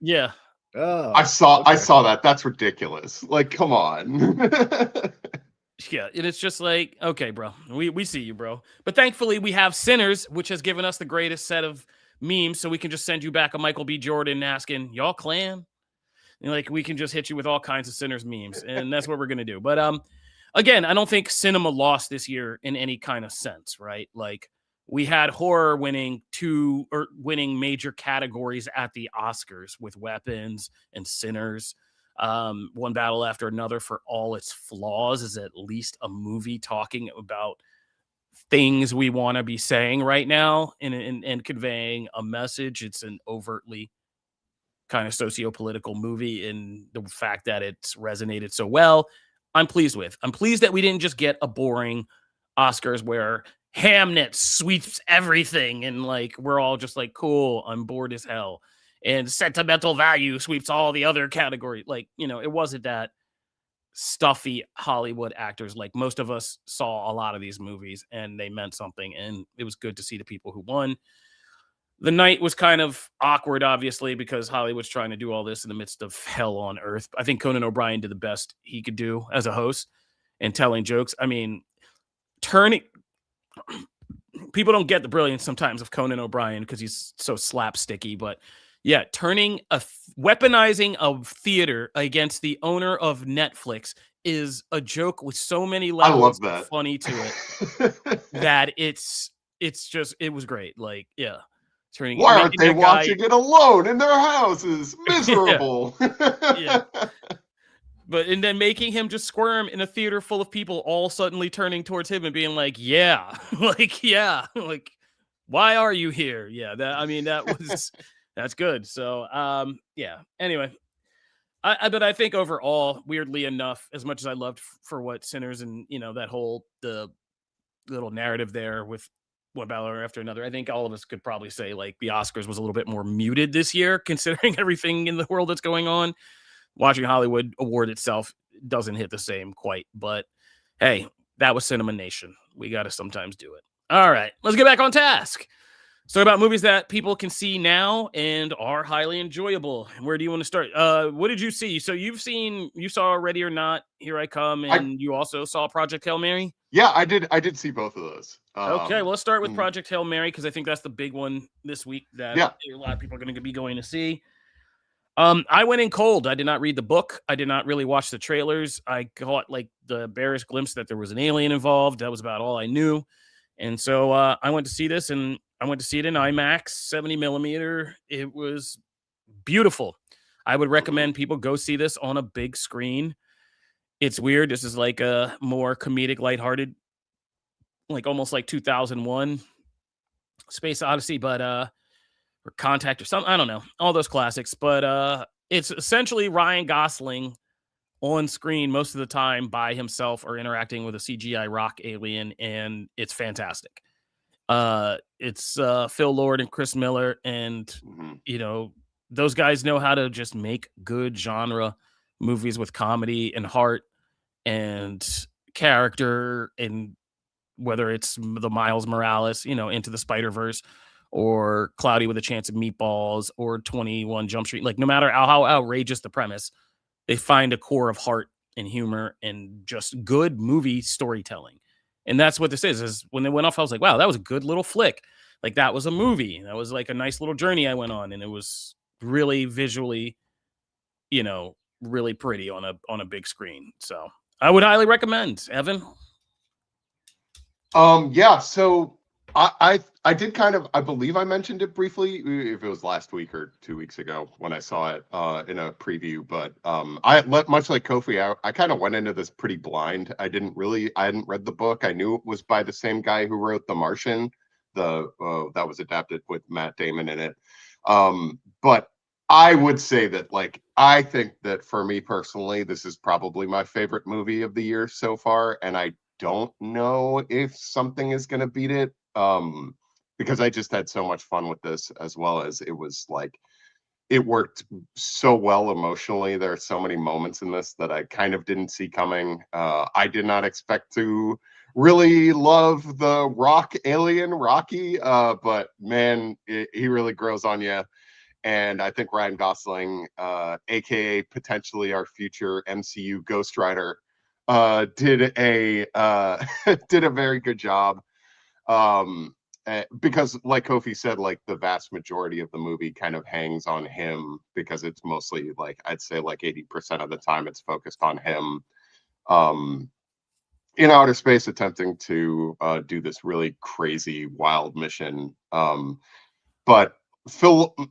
Yeah. Oh, I saw okay. that. That's ridiculous. Like, come on. Yeah, and it's just like, okay, bro, we see you, bro. But thankfully, we have Sinners, which has given us the greatest set of memes, so we can just send you back a Michael B. Jordan asking, y'all clan? And like, we can just hit you with all kinds of Sinners memes, and that's what we're gonna do. But again, I don't think cinema lost this year in any kind of sense, right? Like, we had horror winning major categories at the Oscars with Weapons and Sinners. One Battle After Another, for all its flaws, is at least a movie talking about things we want to be saying right now, and conveying a message. It's an overtly kind of socio-political movie, and the fact that it's resonated so well, I'm pleased with. I'm pleased that we didn't just get a boring Oscars where Hamnet sweeps everything and like we're all just like, cool, I'm bored as hell, and sentimental value sweeps all the other categories. Like, it wasn't that stuffy Hollywood actors. Like, most of us saw a lot of these movies and they meant something, and it was good to see the people who won. The night was kind of awkward, obviously, because Hollywood's trying to do all this in the midst of hell on earth. I think Conan O'Brien did the best he could do as a host, and telling jokes. I mean, turning people don't get the brilliance sometimes of Conan O'Brien because he's so slapsticky, but yeah, weaponizing a theater against the owner of Netflix is a joke with so many I love levels of that. funny to it that it was great. Like, yeah, Why aren't making they that guy, watching it alone in their houses? yeah, Miserable. yeah. And then making him just squirm in a theater full of people, all suddenly turning towards him and being like, "Yeah, like, yeah, like, why are you here?" Yeah, that's good. So, yeah. Anyway, but I think overall, weirdly enough, as much as I loved for what Sinners and that whole the little narrative there with one battler after another, I think all of us could probably say like the Oscars was a little bit more muted this year, considering everything in the world that's going on. Watching Hollywood award itself doesn't hit the same quite, but hey, that was Cinema Nation. We got to sometimes do it. All right, let's get back on task. So about movies that people can see now and are highly enjoyable. Where do you want to start? What did you see? So you saw Ready or Not, Here I Come, and you also saw Project Hail Mary? Yeah, I did see both of those. Okay, well, let's start with mm, Project Hail Mary because I think that's the big one this week that yeah. a lot of people are going to be going to see. I went in cold. I did not read the book. I did not really watch the trailers. I caught like the barest glimpse that there was an alien involved. That was about all I knew. And so I went to see this, and I went to see it in IMAX 70 millimeter. It was beautiful. I would recommend people go see this on a big screen. It's weird. This is like a more comedic, lighthearted, like almost like 2001 Space Odyssey, but or Contact or something. I don't know. All those classics, but it's essentially Ryan Gosling on screen most of the time by himself or interacting with a CGI rock alien, and it's fantastic. It's Phil Lord and Chris Miller, and those guys know how to just make good genre movies with comedy and heart and character, and whether it's the Miles Morales, Into the Spider-Verse, or Cloudy with a Chance of Meatballs, or 21 Jump Street. Like, no matter how outrageous the premise, they find a core of heart and humor and just good movie storytelling. And that's what this is when they went off, I was like, wow, that was a good little flick. Like, that was a movie. That was like a nice little journey I went on. And it was really visually, really pretty on a big screen. So I would highly recommend. Evan? Yeah, so I did kind of, I believe I mentioned it briefly, if it was last week or 2 weeks ago when I saw it in a preview, but much like Kofi, I kind of went into this pretty blind. I hadn't read the book. I knew it was by the same guy who wrote The Martian, that was adapted with Matt Damon in it. But I would say that, like, I think that for me personally, this is probably my favorite movie of the year so far, and I don't know if something is going to beat it, because I just had so much fun with this, as well as it was like, it worked so well emotionally. There are so many moments in this that I kind of didn't see coming. I did not expect to really love the rock alien Rocky, but man, he really grows on you. And I think Ryan Gosling, aka potentially our future MCU Ghost Rider, did a very good job. Because, like Kofi said, like, the vast majority of the movie kind of hangs on him, because it's mostly, like, I'd say like 80% of the time it's focused on him in outer space, attempting to do this really crazy, wild mission. But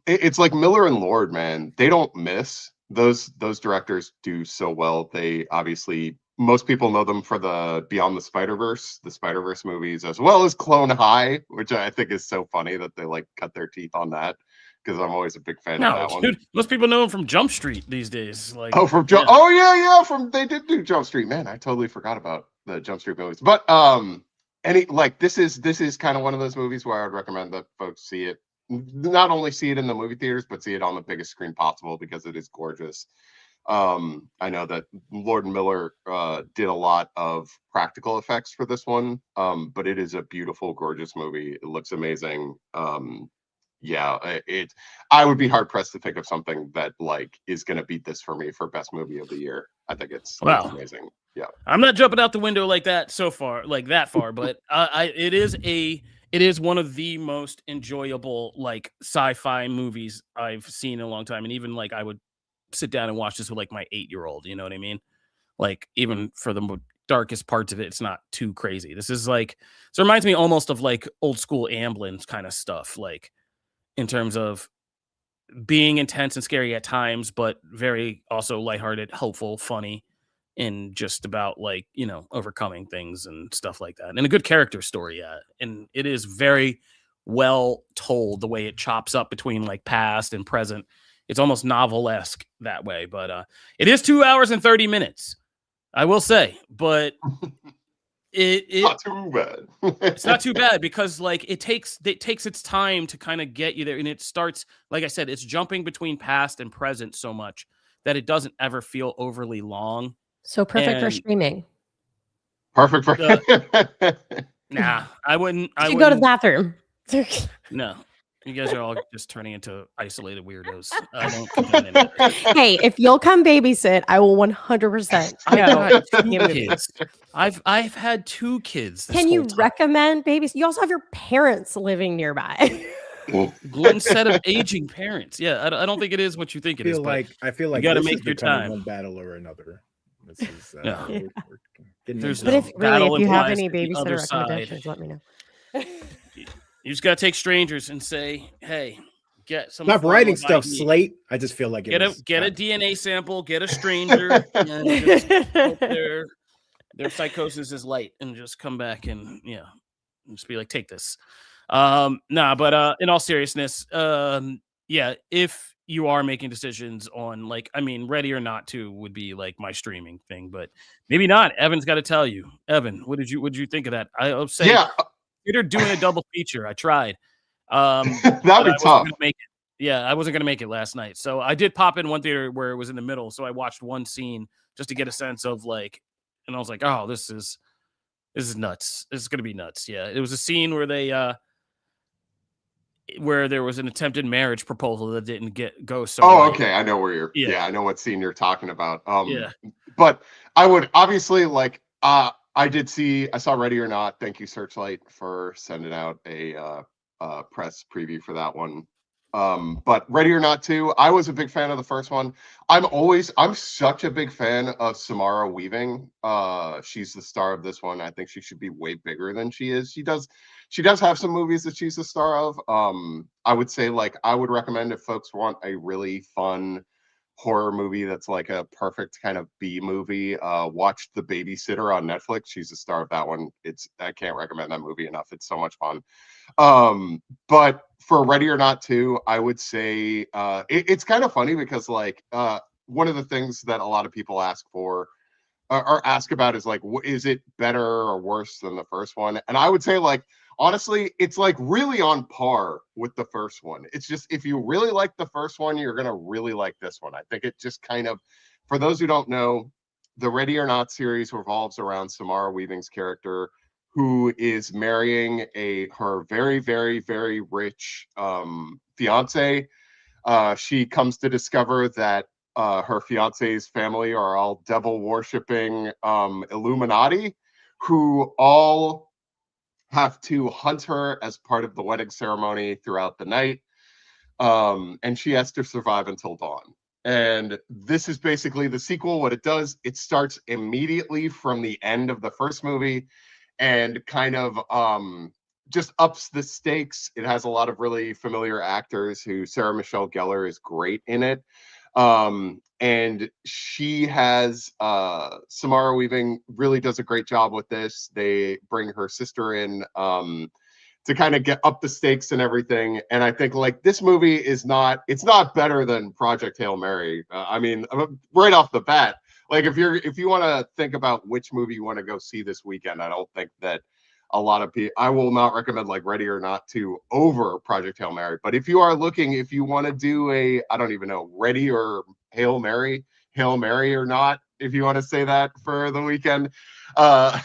it's like Miller and Lord, man. They don't miss. Those directors do so well. They obviously, most people know them for the Beyond the Spider-Verse movies, as well as Clone High, which I think is so funny that they like cut their teeth on that, because I'm always a big fan of No, that dude, one. most people know him from Jump Street these days. Like, Oh yeah, they did do Jump Street, man. I totally forgot about the Jump Street movies. But this is kind of one of those movies where I would recommend that folks see it. Not only see it in the movie theaters, but see it on the biggest screen possible, because it is gorgeous. I know that Lord and Miller did a lot of practical effects for this one, but it is a beautiful, gorgeous movie. It looks amazing. I would be hard pressed to think of something that like is going to beat this for me for best movie of the year. I think it's amazing. Yeah, I'm not jumping out the window like that so far, like that far, but it is one of the most enjoyable like sci-fi movies I've seen in a long time, and even like I would sit down and watch this with like my 8-year-old. You know what I mean? Like even for the darkest parts of it, it's not too crazy. This is like, so it reminds me almost of like old school Amblin kind of stuff, like in terms of being intense and scary at times, but very also lighthearted, hopeful, funny, and just about like, you know, overcoming things and stuff like that. And a good character story. Yeah. And it is very well told the way it chops up between like past and present. It's almost novel-esque that way, but it is 2 hours and 30 minutes, I will say, but it not too bad. it's not too bad because like it takes its time to kind of get you there, and it starts, like I said, it's jumping between past and present so much that it doesn't ever feel overly long. So perfect for And streaming. Perfect for nah, I wouldn't. You should go to the bathroom. No, you guys are all just turning into isolated weirdos. I don't condone any of it. Hey, if you'll come babysit, I will 100%. I got go. 2 kids. I've had 2 kids. This Can you whole time. recommend babies? You also have your parents living nearby. One set of aging parents? Yeah, I don't think it is what you think it is. I feel like you gotta this make is your becoming time. one battle or another. This is Yeah. we're getting There's into But no if battle really, if you have implies any that the other babysitter side- recommendations, let me know. You just gotta take strangers and say, "Hey, get some." Stop form writing of stuff, ID. Slate. I just feel like it Get a was DNA sample. Get a stranger, and just hope their psychosis is light, and just come back and just be like, take this. But in all seriousness, yeah, if you are making decisions on like, I mean, Ready or Not 2 would be like my streaming thing, but maybe not. Evan's got to tell you. Evan, what did you think of that? I'll say, consider doing a double feature. I tried. That'd but be I wasn't tough. gonna make it. Yeah, I wasn't gonna make it last night. So I did pop in one theater where it was in the middle. So I watched one scene just to get a sense of like, and I was like, oh, this is nuts. This is gonna be nuts. Yeah. It was a scene where they where there was an attempted marriage proposal that didn't go so right. Okay, I know where you're I know what scene you're talking about. Yeah. But I would obviously like I saw Ready or Not. Thank you, Searchlight, for sending out a press preview for that one. But Ready or Not 2, I was a big fan of the first one. I'm such a big fan of Samara Weaving. She's the star of this one. I think she should be way bigger than she is. She does have some movies that she's the star of. I would say like I would recommend if folks want a really fun horror movie that's like a perfect kind of B movie, watch The Babysitter on Netflix. She's the star of that one. I can't recommend that movie enough. It's so much fun. But for Ready or Not 2, I would say it's kind of funny because like one of the things that a lot of people ask for or ask about is like, is it better or worse than the first one? And I would say like, honestly, it's like really on par with the first one. It's just, if you really like the first one, you're going to really like this one. I think it just kind of, for those who don't know, the Ready or Not series revolves around Samara Weaving's character, who is marrying her very, very, very rich fiance. She comes to discover that her fiance's family are all devil worshipping Illuminati, who all have to hunt her as part of the wedding ceremony throughout the night. And she has to survive until dawn. And this is basically the sequel. What it does, it starts immediately from the end of the first movie and kind of just ups the stakes. It has a lot of really familiar actors who Sarah Michelle Gellar is great in it. And she has Samara Weaving really does a great job with this. They bring her sister in to kind of get up the stakes and everything. And I think like this movie it's not better than Project Hail Mary. I mean, right off the bat, like if you want to think about which movie you want to go see this weekend, I don't think that a lot of people, I will not recommend like Ready or Not 2 over Project Hail Mary. But if you are looking, if you want to do I don't even know, Ready or Hail Mary or not, if you want to say that for the weekend, I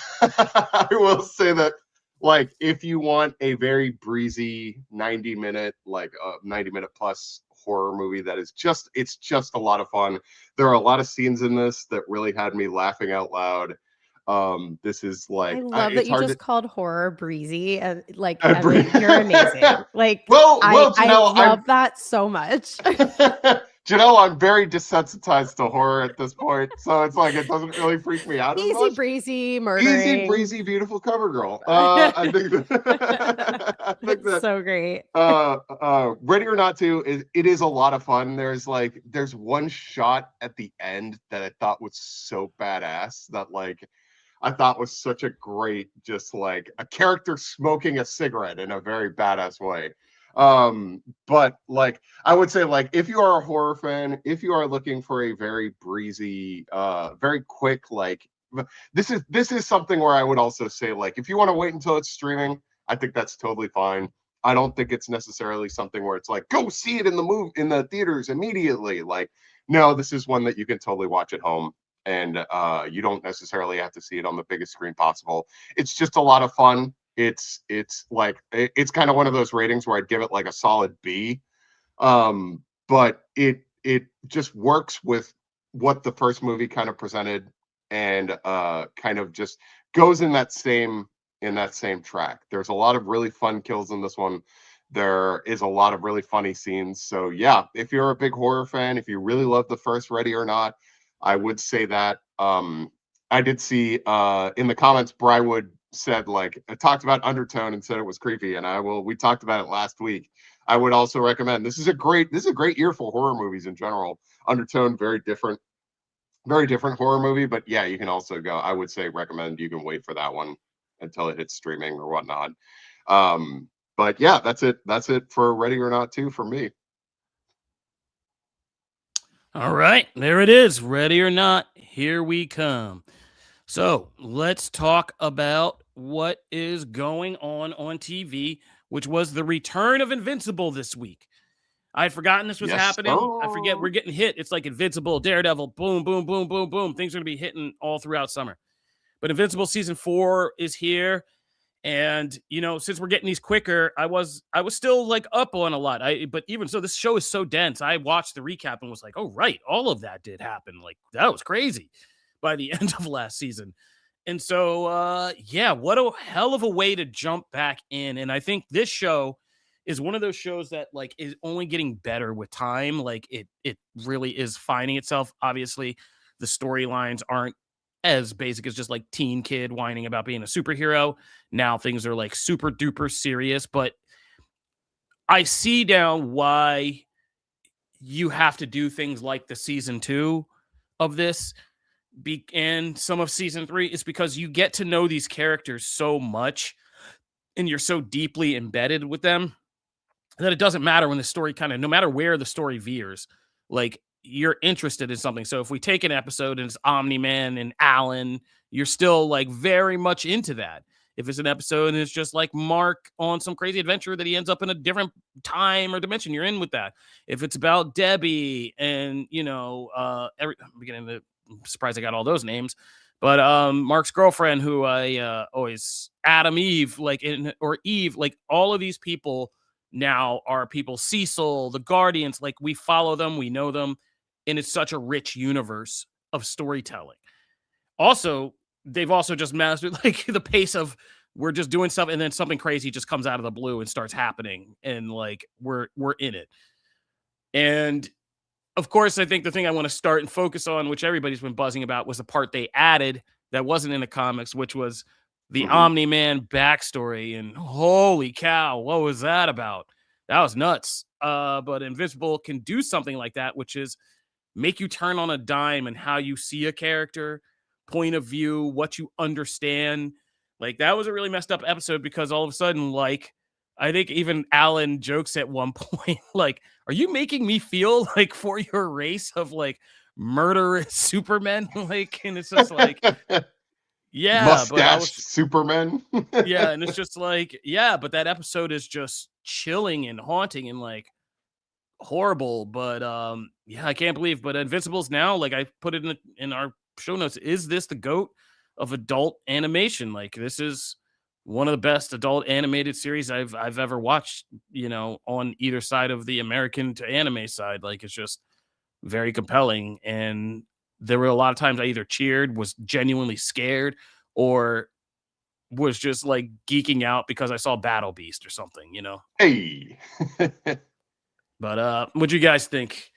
will say that like if you want a very breezy 90-minute, like 90-minute plus horror movie that is it's just a lot of fun. There are a lot of scenes in this that really had me laughing out loud. This is like I love that it's you hard just called horror breezy, and like to Evan, you're amazing. Like well, I Janelle, love that so much. Janelle, I'm very desensitized to horror at this point, so it's like it doesn't really freak me out as Easy much. breezy Easy murdering. breezy, beautiful cover girl. I think I think that So great. Ready or Not to it is a lot of fun. There's one shot at the end that I thought was so badass that like I thought was such a great, just like a character smoking a cigarette in a very badass way. But like I would say, like if you are a horror fan, if you are looking for a very breezy, very quick, like this is something where I would also say, like if you want to wait until it's streaming, I think that's totally fine. I don't think it's necessarily something where it's like go see it in the theaters immediately. Like no, this is one that you can totally watch at home, and you don't necessarily have to see it on the biggest screen possible. It's just a lot of fun. It's kind of one of those ratings where I'd give it like a solid B. But it just works with what the first movie kind of presented, and kind of just goes in that same track. There's a lot of really fun kills in this one. There is a lot of really funny scenes. So yeah, if you're a big horror fan, if you really love the first Ready or Not, I would say that. I did see in the comments, Brywood said like it talked about Undertone and said it was creepy, and we talked about it last week. I would also recommend this is a great year for horror movies in general. Undertone, very different horror movie, but yeah, you can also go. I would say recommend you can wait for that one until it hits streaming or whatnot. But yeah, that's it for Ready or Not 2 for me. All right, there it is. Ready or Not, here we come. So let's talk about what is going on TV, which was the return of Invincible this week. I had forgotten this was happening. I forget we're getting hit. It's like Invincible, Daredevil, boom, boom, boom, boom, boom. Things are going to be hitting all throughout summer. But Invincible season 4 is here. And, since we're getting these quicker, I was still like up on a lot. But even so, this show is so dense. I watched the recap and was like, oh, right. All of that did happen. Like, that was crazy by the end of last season. And so, yeah, what a hell of a way to jump back in. And I think this show is one of those shows that like is only getting better with time. Like it really is finding itself. Obviously, the storylines aren't as basic as just like teen kid whining about being a superhero. Now things are like super duper serious, but I see now why you have to do things like the season 2 of this and some of season 3 is because you get to know these characters so much and you're so deeply embedded with them that it doesn't matter when the story no matter where the story veers, like you're interested in something. So if we take an episode and it's Omni-Man and Alan, you're still like very much into that. If it's an episode and it's just like Mark on some crazy adventure that he ends up in a different time or dimension, you're in with that. If it's about Debbie and, I'm surprised I got all those names, but Mark's girlfriend, who I always Adam Eve, or Eve, like all of these people now are people. Cecil, the Guardians, like we follow them, we know them, and it's such a rich universe of storytelling. Also, they've also just mastered like the pace of we're just doing stuff and then something crazy just comes out of the blue and starts happening, and like we're in it. And of course, I think the thing I want to start and focus on, which everybody's been buzzing about, was the part they added that wasn't in the comics, which was the Omni-Man backstory. And holy cow, what was that about? That was nuts. But Invincible can do something like that, which is make you turn on a dime and how you see a character, point of view, what you understand. Like that was a really messed up episode because all of a sudden, like, I think even Alan jokes at one point, like, are you making me feel like for your race of like murderous supermen? Like, and it's just like, yeah, mustache Superman. Yeah, and it's just like, yeah, but that episode is just chilling and haunting and like horrible. But yeah, I can't believe. But Invincible's now, like I put it in our show notes, is this the GOAT of adult animation? Like this is one of the best adult animated series I've ever watched, you know, on either side of the American to anime side. Like, it's just very compelling. And there were a lot of times I either cheered, was genuinely scared, or was just like geeking out because I saw Battle Beast or something, you know. Hey. But what'd you guys think?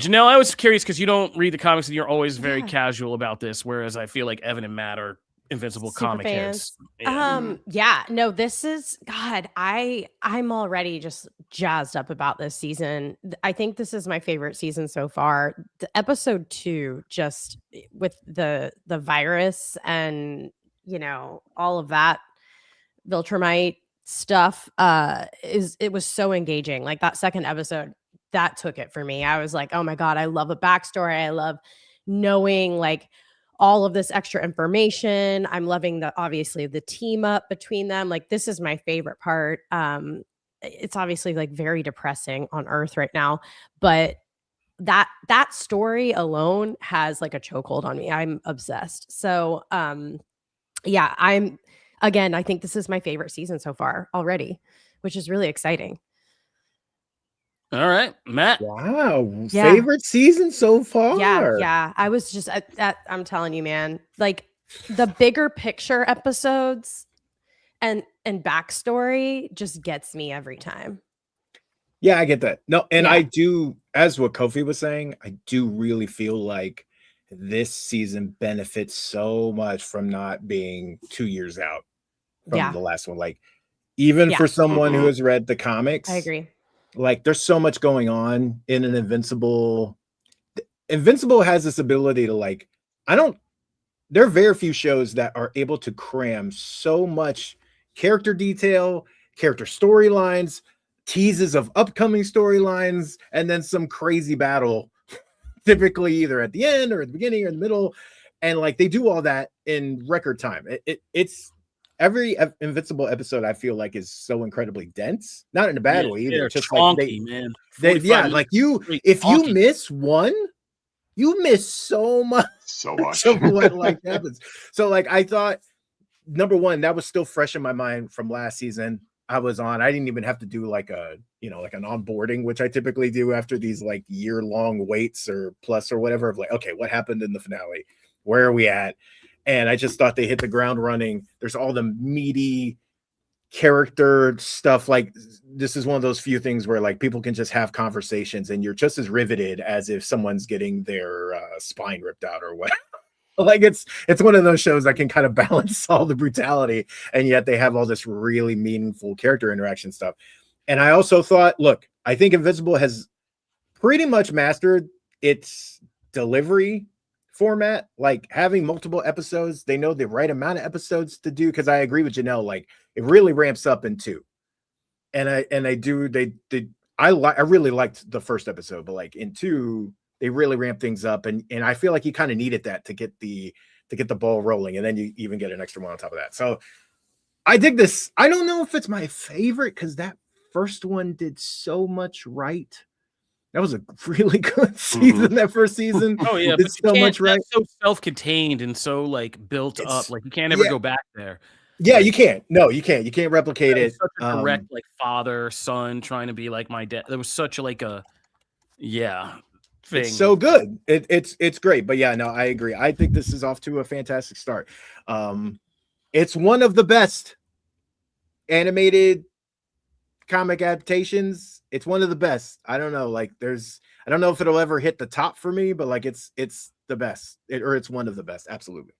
Janelle, I was curious because you don't read the comics and you're always very Yeah. casual about this, whereas I feel like Evan and Matt are Invincible Super comic fans. heads. Yeah. Yeah, no, this is God. I'm already just jazzed up about this season. I think this is my favorite season so far. The episode 2, just with the virus and all of that Viltrumite stuff, it was so engaging. Like that second episode, that took it for me. I was like, oh my God, I love a backstory. I love knowing like all of this extra information. I'm loving obviously the team up between them. Like this is my favorite part. It's obviously like very depressing on Earth right now, but that story alone has like a chokehold on me. I'm obsessed. So yeah, I think this is my favorite season so far already, which is really exciting. All right, Matt. Wow. Yeah. Favorite season so far? Yeah. I was just I'm telling you, man, like the bigger picture episodes and backstory just gets me every time. Yeah, I get that. No, and Yeah. I do, as what Kofi was saying, I do really feel like this season benefits so much from not being 2 years out from the last one. Like, even Yeah. for someone who Mhm. has read the comics, I agree. like there's so much going on in an Invincible. Invincible has this ability to like, there are very few shows that are able to cram so much character detail, character storylines, teases of upcoming storylines, and then some crazy battle, typically either at the end or at the beginning or in the middle. And like they do all that in record time. It's every Invincible episode I feel like is so incredibly dense, not in a bad way either. They're Just chonky, like man. they 45 yeah, minutes like you, straight if you chonky. miss one, you miss so much So much. of what like happens. So like I thought, number one, that was still fresh in my mind from last season. I didn't even have to do like like an onboarding, which I typically do after these like year-long waits or plus or whatever of like, okay, what happened in the finale? Where are we at? And I just thought they hit the ground running. There's all the meaty character stuff. Like this is one of those few things where like people can just have conversations and you're just as riveted as if someone's getting their spine ripped out or whatever. Like it's one of those shows that can kind of balance all the brutality and yet they have all this really meaningful character interaction stuff. And I also thought, look, I think Invincible has pretty much mastered its delivery format, like having multiple episodes. They know the right amount of episodes to do, because I agree with Janelle, like it really ramps up in 2. And I really liked the first episode, but like in 2 they really ramp things up, and I feel like you kind of needed that to get the ball rolling, and then you even get an extra one on top of that. So I dig this. I don't know if it's my favorite because that first one did so much right. That was a really good season. That first season. Oh yeah, did so much right. That's so self-contained and so like built up. Like you can't ever go back there. Yeah, Like, you can't. No, you can't. You can't replicate it. Such a direct like father son trying to be like my dad. There was such a like a thing. It's so good. It's great. But yeah, no, I agree. I think this is off to a fantastic start. It's one of the best animated comic adaptations. It's one of the best. I don't know. Like I don't know if it'll ever hit the top for me, but like it's the best. It's one of the best. Absolutely.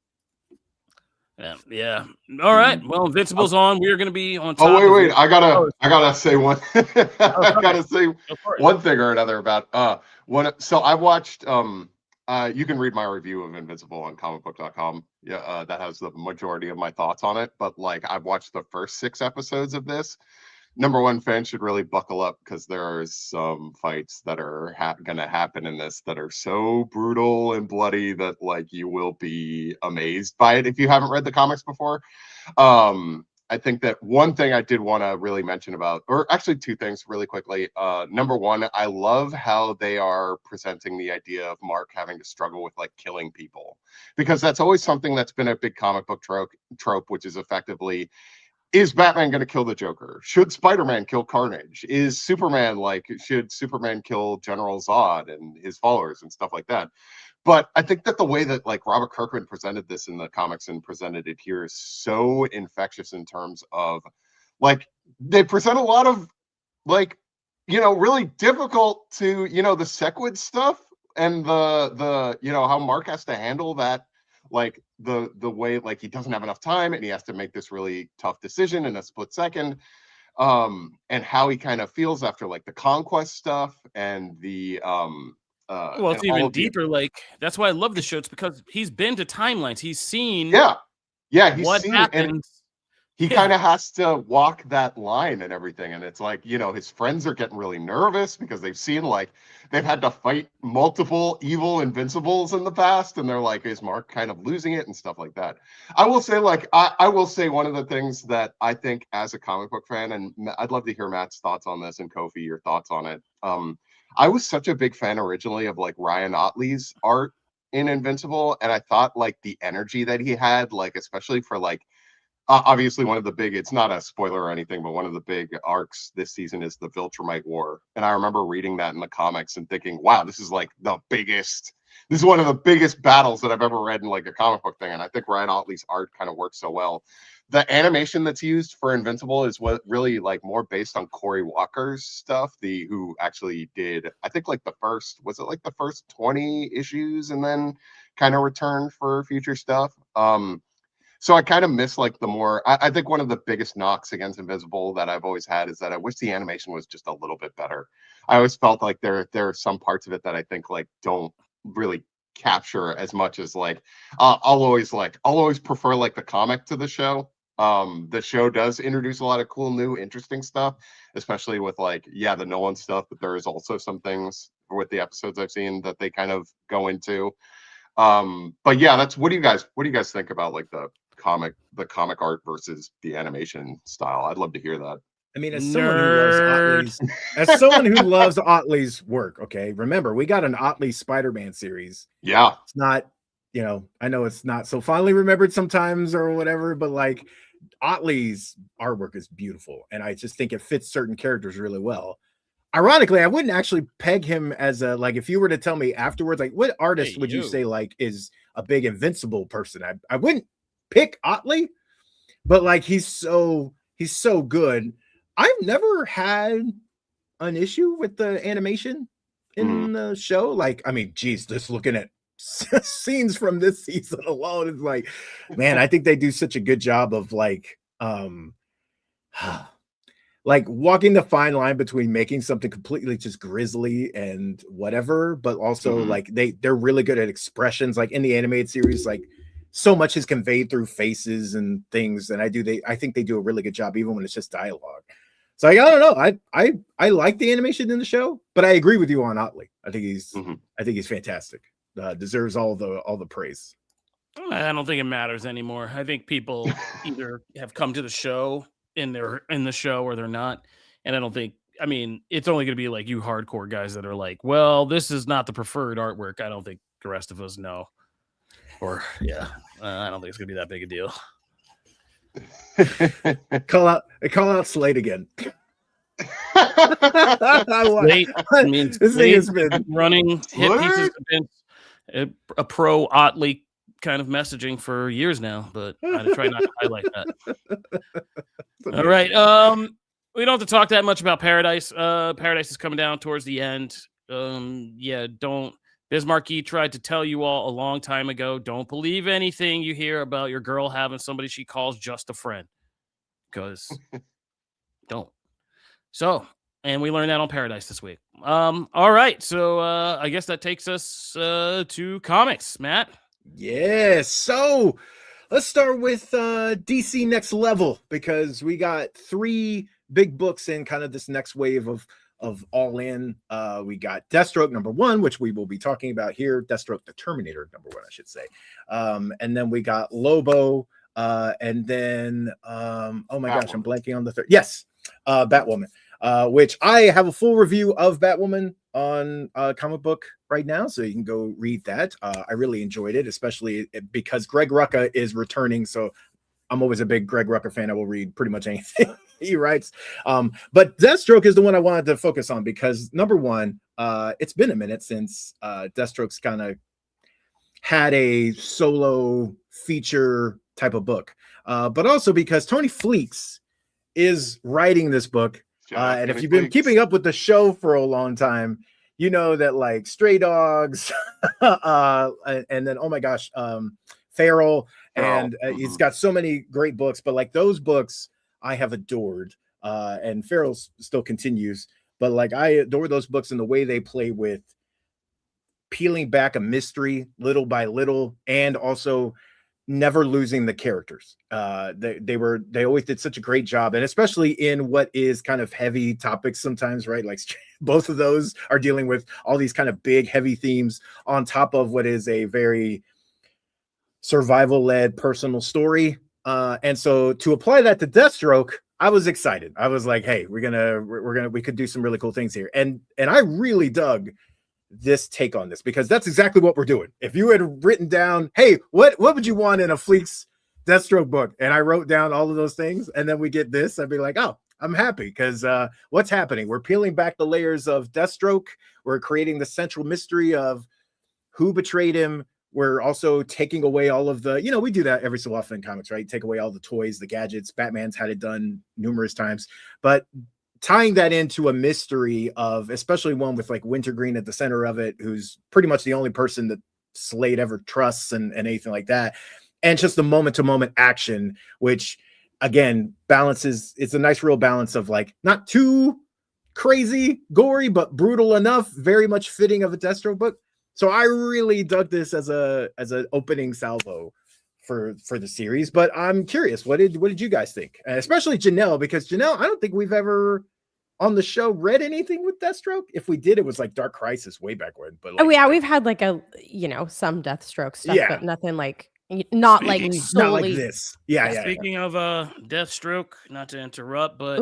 Yeah. All right. Well, Invincible's on. We're gonna be on top. Oh wait. I gotta say one. I gotta say one thing or another about So I watched you can read my review of Invincible on Comicbook.com. Yeah, that has the majority of my thoughts on it. But like I've watched the first 6 episodes of this. Number one, fans should really buckle up because there are some fights that are gonna happen in this that are so brutal and bloody that like you will be amazed by it if you haven't read the comics before. I think that one thing I did want to really mention about, or actually two things really quickly. Number one, I love how they are presenting the idea of Mark having to struggle with like killing people, because that's always something that's been a big comic book trope, which is effectively, is Batman going to kill the Joker? Should Spider-Man kill Carnage? Is Superman should Superman kill General Zod and his followers and stuff like that? But I think that the way that like Robert Kirkman presented this in the comics and presented it here is so infectious in terms of like they present a lot of like, really difficult to, the Sequid stuff and the how Mark has to handle that, like the way like he doesn't have enough time and he has to make this really tough decision in a split second, and how he kind of feels after like the conquest stuff and the Well, and it's all even of the deeper. Like that's why I love the show. It's because he's been to timelines. He's seen yeah he's what seen, and happens. he Yeah. kind of has to walk that line and everything. And it's like, his friends are getting really nervous because they've seen like they've had to fight multiple evil Invincibles in the past. And they're like, is Mark kind of losing it and stuff like that? I will say, like, I will say one of the things that I think as a comic book fan, and I'd love to hear Matt's thoughts on this and Kofi, your thoughts on it. I was such a big fan originally of like Ryan Otley's art in Invincible. And I thought like the energy that he had, like, especially for like, obviously one of the big, it's not a spoiler or anything, but one of the big arcs this season is the Viltrumite War. And I remember reading that in the comics and thinking, wow, this is one of the biggest battles that I've ever read in like a comic book thing. And I think Ryan Otley's art kind of works so well. The animation that's used for Invincible is what really like more based on Cory Walker's stuff, who actually did, I think like the first 20 issues and then kind of returned for future stuff. So I kind of miss like the more, I think one of the biggest knocks against Invincible that I've always had is that I wish the animation was just a little bit better. I always felt like there are some parts of it that I think like don't really capture as much as like, I'll always prefer like the comic to the show. The show does introduce a lot of cool, new, interesting stuff, especially with like, the Nolan stuff, but there is also some things with the episodes I've seen that they kind of go into. But yeah, that's, what do you guys think about like the comic art versus the animation style? I'd love to hear that. I mean, as someone who loves Otley's work, okay, remember we got an Otley Spider-Man series. Yeah, it's not, I know it's not so fondly remembered sometimes or whatever, but like Otley's artwork is beautiful, and I just think it fits certain characters really well. Ironically, I wouldn't actually peg him as a, like, if you were to tell me afterwards, like, what artist would you say like is a big Invincible person? I wouldn't pick Otley, but like he's so good. I've never had an issue with the animation in the show. Like, I mean, geez, just looking at scenes from this season alone, it's like, man, I think they do such a good job of like like walking the fine line between making something completely just grisly and whatever, but also like they're really good at expressions. Like in the animated series, like so much is conveyed through faces and things, and I think they do a really good job even when it's just dialogue. So I don't know, I like the animation in the show, but I agree with you on Otley. I think he's fantastic. Deserves all the praise. I don't think it matters anymore. I think people either have come to the show in the show or they're not. And I don't think, I mean, it's only going to be like you hardcore guys that are like, well, this is not the preferred artwork. I don't think the rest of us know. Or I don't think it's going to be that big a deal. Call out Slade again. Slade, I mean, this thing has been running hit pieces have been a pro Otley kind of messaging for years now, but I try not to highlight that. All right. We don't have to talk that much about Paradise. Paradise is coming down towards the end. Bismarcky tried to tell you all a long time ago, don't believe anything you hear about your girl having somebody she calls just a friend. Because don't. So, and we learned that on Paradise this week. All right. So I guess that takes us to comics, Matt. Yes. So let's start with DC Next Level, because we got 3 big books in kind of this next wave of All In. We got Deathstroke #1, which we will be talking about here. Deathstroke the Terminator #1, I should say. And then we got Lobo And then oh my gosh, I'm Batwoman. blanking on the third. Yes, Batwoman, which I have a full review of Batwoman on Comic Book right now, so you can go read that. I really enjoyed it, especially because Greg Rucka is returning, so I'm always a big Greg Rucka fan. I will read pretty much anything he writes. But Deathstroke is the one I wanted to focus on because number one, it's been a minute since Deathstroke's kind of had a solo feature type of book, but also because Tony Fleeks is writing this book. And if you've been keeping up with the show for a long time, you know that like Stray Dogs, and then oh my gosh, Feral, and he's got so many great books. But like those books, I have adored, and Feral still continues. But like I adore those books and the way they play with peeling back a mystery little by little, and also never losing the characters. They always did such a great job, and especially in what is kind of heavy topics sometimes, right? Like both of those are dealing with all these kind of big heavy themes on top of what is a very survival-led personal story. And so to apply that to Deathstroke, I was excited. I was like, hey, we could do some really cool things here. And I really dug this take on this because that's exactly what we're doing. If you had written down, hey, what would you want in a Fleeks Deathstroke book? And I wrote down all of those things, and then we get this, I'd be like, oh, I'm happy because what's happening? We're peeling back the layers of Deathstroke. We're creating the central mystery of who betrayed him. We're also taking away all of the, we do that every so often in comics, right? Take away all the toys, the gadgets. Batman's had it done numerous times, but tying that into a mystery of, especially one with like Wintergreen at the center of it, who's pretty much the only person that Slade ever trusts and anything like that. And just the moment to moment action, which again, balances, it's a nice real balance of like, not too crazy gory, but brutal enough, very much fitting of a Deathstroke book. So I really dug this as an opening salvo for the series. But I'm curious, what did you guys think? Especially Janelle, because Janelle, I don't think we've ever on the show read anything with Deathstroke. If we did, it was like Dark Crisis way back when. But like, oh yeah, we've had like a some Deathstroke stuff, but nothing like not like this. Yeah. Speaking of Deathstroke, not to interrupt, but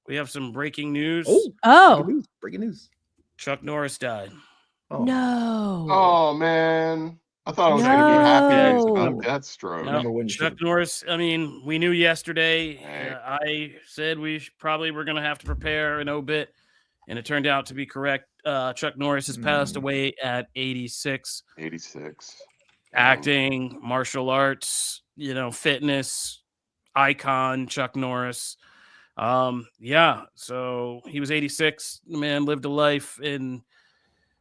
we have some breaking news. Breaking news. Chuck Norris died. Oh. No. Oh man. I thought I was going to be happy news about Deathstroke. No, Chuck Norris, I mean, we knew yesterday. I said we probably were going to have to prepare an obit, and it turned out to be correct. Chuck Norris has passed away at 86. 86. Acting, martial arts, fitness icon, Chuck Norris. So he was 86. The man lived a life and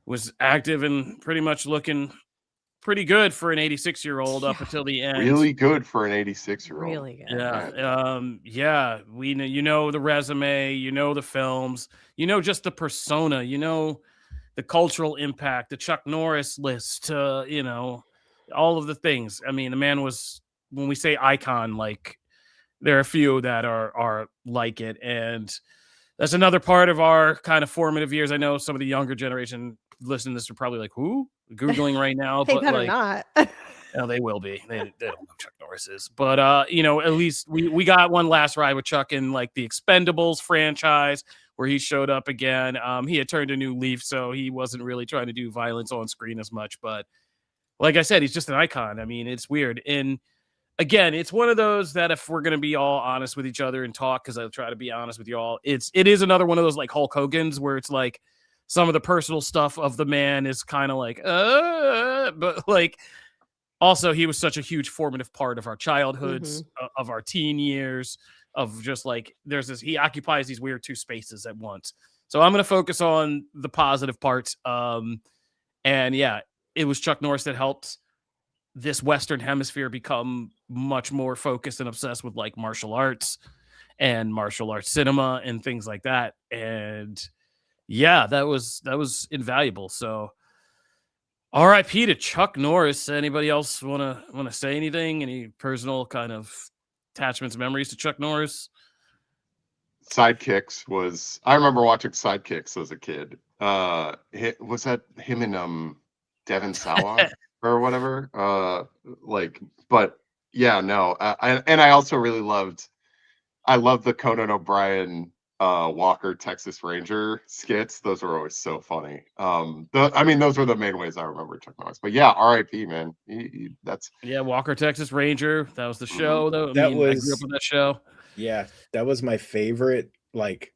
was active and pretty much looking pretty good for an 86-year-old up until the end. Really good for an 86-year-old. Really good. Yeah. We know the resume, the films, just the persona, the cultural impact, the Chuck Norris list, all of the things. I mean, the man was, when we say icon, like there are a few that are like it, and that's another part of our kind of formative years. I know some of the younger generation listening to this are probably like, who? Googling right now. They but better like, not. they will be. They don't know who Chuck Norris is. But, at least we got one last ride with Chuck in like the Expendables franchise where he showed up again. He had turned a new leaf, so he wasn't really trying to do violence on screen as much. But like I said, he's just an icon. I mean, it's weird. And again, it's one of those that if we're going to be all honest with each other and talk, because I try to be honest with you all, it is another one of those like Hulk Hogan's where it's like some of the personal stuff of the man is kind of like, but like also he was such a huge formative part of our childhoods, of our teen years, of just like he occupies these weird two spaces at once. So I'm going to focus on the positive parts. And yeah, it was Chuck Norris that helped this Western hemisphere become much more focused and obsessed with like martial arts and martial arts cinema and things like that. And yeah, that was invaluable. So R.I.P. to Chuck Norris. Anybody else want to say anything? Any personal kind of attachments, memories to Chuck Norris? Sidekicks was, I remember watching Sidekicks as a kid. Was that him and Devin Sawa or whatever? But Yeah, no, and I also really I love the Conan O'Brien Walker Texas Ranger skits. Those are always so funny. I mean, those were the main ways I remember Chuck Norris. But yeah, R.I.P. man. That's Yeah, Walker Texas Ranger. That was the mhm. show. Though I That mean, I grew up was, with that show. yeah, that was my favorite. Like,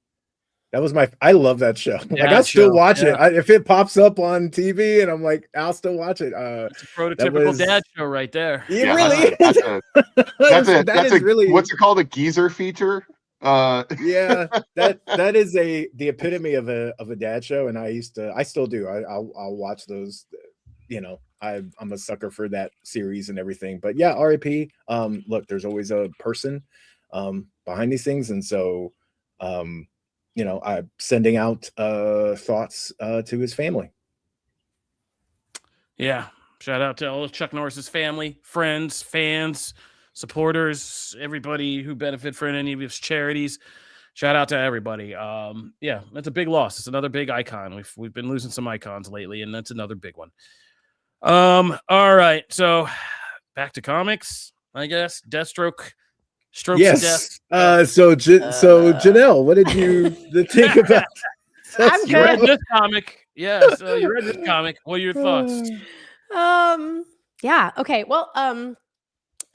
that was I love that show. Like, I'll Dad still show. watch it. Yeah, If it pops up on TV and I'm like, I'll still watch it. it's a That prototypical was, dad show right there. it Yeah, really that's is. a That is really, what's it called? A geezer feature? yeah, that is the epitome of a dad show. And I still do. I'll watch those. You know, I'm a sucker for that series and everything. But yeah, RIP. Look, there's always a person behind these things, and so you know, I'm sending out thoughts to his family. Yeah, shout out to all of Chuck Norris's family, friends, fans, supporters, everybody who benefit from any of his charities. Shout out to everybody. Yeah, that's a big loss. It's another big icon. We've been losing some icons lately, and that's another big one. All right, so back to comics, I guess. Deathstroke, strokes of death. Yes. So Janelle, what did you think about? I'm You read good. this comic, yeah. So you read this comic. What are your thoughts? Yeah. Okay. Well,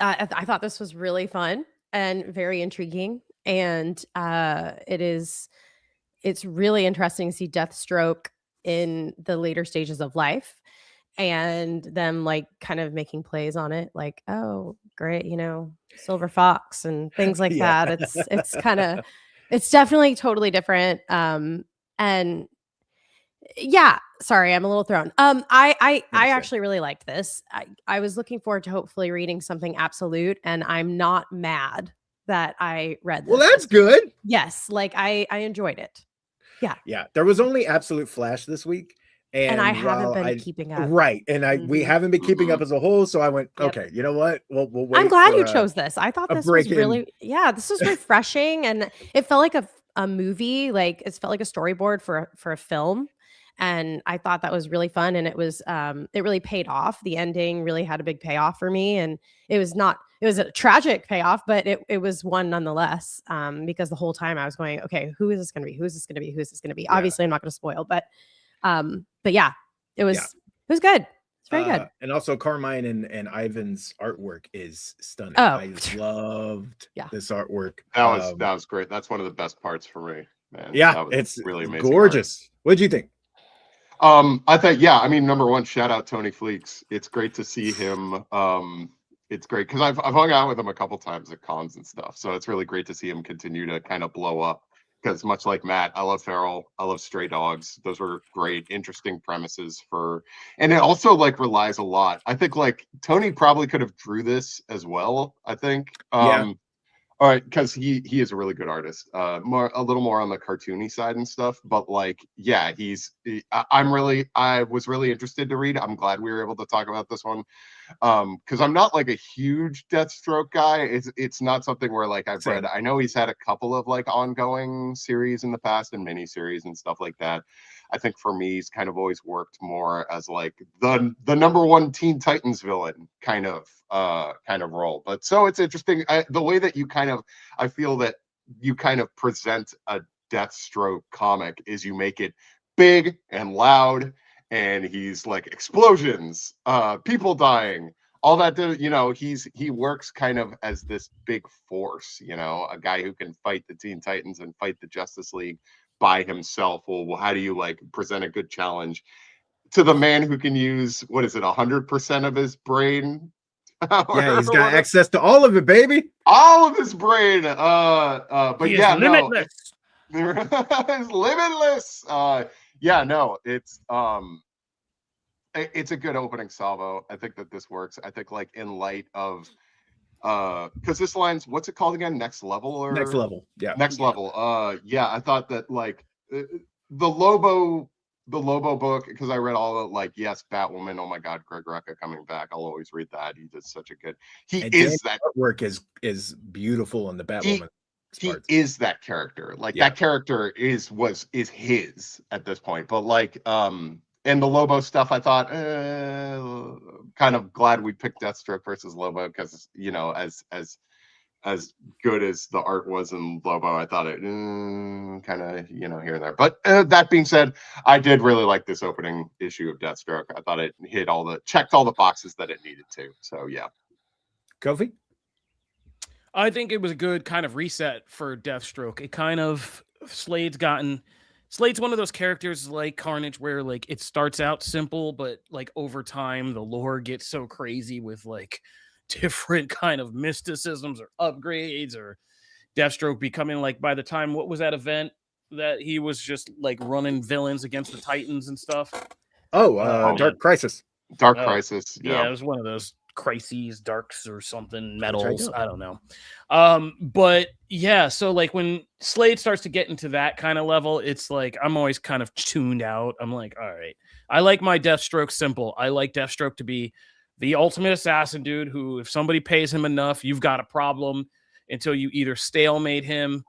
I thought this was really fun and very intriguing, and it's really interesting to see Deathstroke in the later stages of life and them like kind of making plays on it, like, oh, great, Silver Fox and things like Yeah. that. It's kind of, it's definitely totally different. And yeah, sorry, I'm a little thrown. I Understand. actually really liked this. I was looking forward to hopefully reading something absolute, and I'm not mad that I read this. Well, that's good. Yes, like I enjoyed it. Yeah, there was only Absolute Flash this week, And I while haven't been keeping up. right, and we Mhm. haven't been keeping up as a whole. So I went, Yep. okay, you know what? We'll wait. I'm glad for you chose this. I thought a this was break in. really, this was refreshing, and it felt like a movie. Like it felt like a storyboard for a film, and I thought that was really fun. And it was it really paid off. The ending really had a big payoff for me, and it was a tragic payoff, but it was one nonetheless. Because the whole time I was going, okay, who is this going to be? Who is this going to be? Who is this going to be? Yeah. Obviously, I'm not going to spoil, but yeah, it was good. It's very good. And also Carmine and Ivan's artwork is stunning. Oh. I loved this artwork. that was great. That's one of the best parts for me, man. Yeah, That was it's really amazing. gorgeous. What did you think? I thought, yeah, I mean, number one, shout out Tony Fleeks. It's great to see him. It's great because I've hung out with him a couple times at cons and stuff. So it's really great to see him continue to kind of blow up. Because much like Matt, I love Feral, I love Stray Dogs. Those were great, interesting premises and it also like relies a lot. I think like Tony probably could have drew this as well. I think. Yeah. All right, because he is a really good artist. A little more on the cartoony side and stuff, but like, yeah, I was really interested to read. I'm glad we were able to talk about this one, because I'm not like a huge Deathstroke guy. It's not something where like I've read. I know he's had a couple of like ongoing series in the past and mini series and stuff like that. I think for me, he's kind of always worked more as like the number one Teen Titans villain kind of role. But so it's interesting the way that I feel that you kind of present a Deathstroke comic is you make it big and loud, and he's like explosions, people dying, all that. He works kind of as this big force, a guy who can fight the Teen Titans and fight the Justice League by himself. Well, how do you like present a good challenge to the man who can use 100% of his brain? Yeah, he's got access to all of it, baby. All of his brain. But He yeah, is limitless. It's limitless. Yeah, no, it's a good opening salvo. I think that this works. I think like in light of because this line's, what's it called again? Next level. Yeah. Next level. Yeah, I thought that like the Lobo book, because I read all of like, yes, Batwoman. Oh my God, Greg Rucka coming back. I'll always read that. He did such a good. That artwork is beautiful in the Batwoman. He is that character. Like that character is his at this point. But like and the Lobo stuff, I thought, kind of glad we picked Deathstroke versus Lobo because, you know, as good as the art was in Lobo, I thought it kind of, you know, here and there. But that being said, I did really like this opening issue of Deathstroke. I thought it checked all the boxes that it needed to. So yeah. Kofi? I think it was a good kind of reset for Deathstroke. It kind of Slade's one of those characters like Carnage where like it starts out simple, but like over time the lore gets so crazy with like different kind of mysticisms or upgrades, or Deathstroke becoming like, by the time, what was that event that he was just like running villains against the Titans and stuff? Dark Crisis. Dark Crisis. Yeah, it was one of those crises, darks or something, metals. I don't know. But yeah, so like when Slade starts to get into that kind of level, it's like I'm always kind of tuned out. I'm like, all right, I like my Deathstroke simple. I like Deathstroke to be the ultimate assassin dude who, if somebody pays him enough, you've got a problem, until you either stalemate him,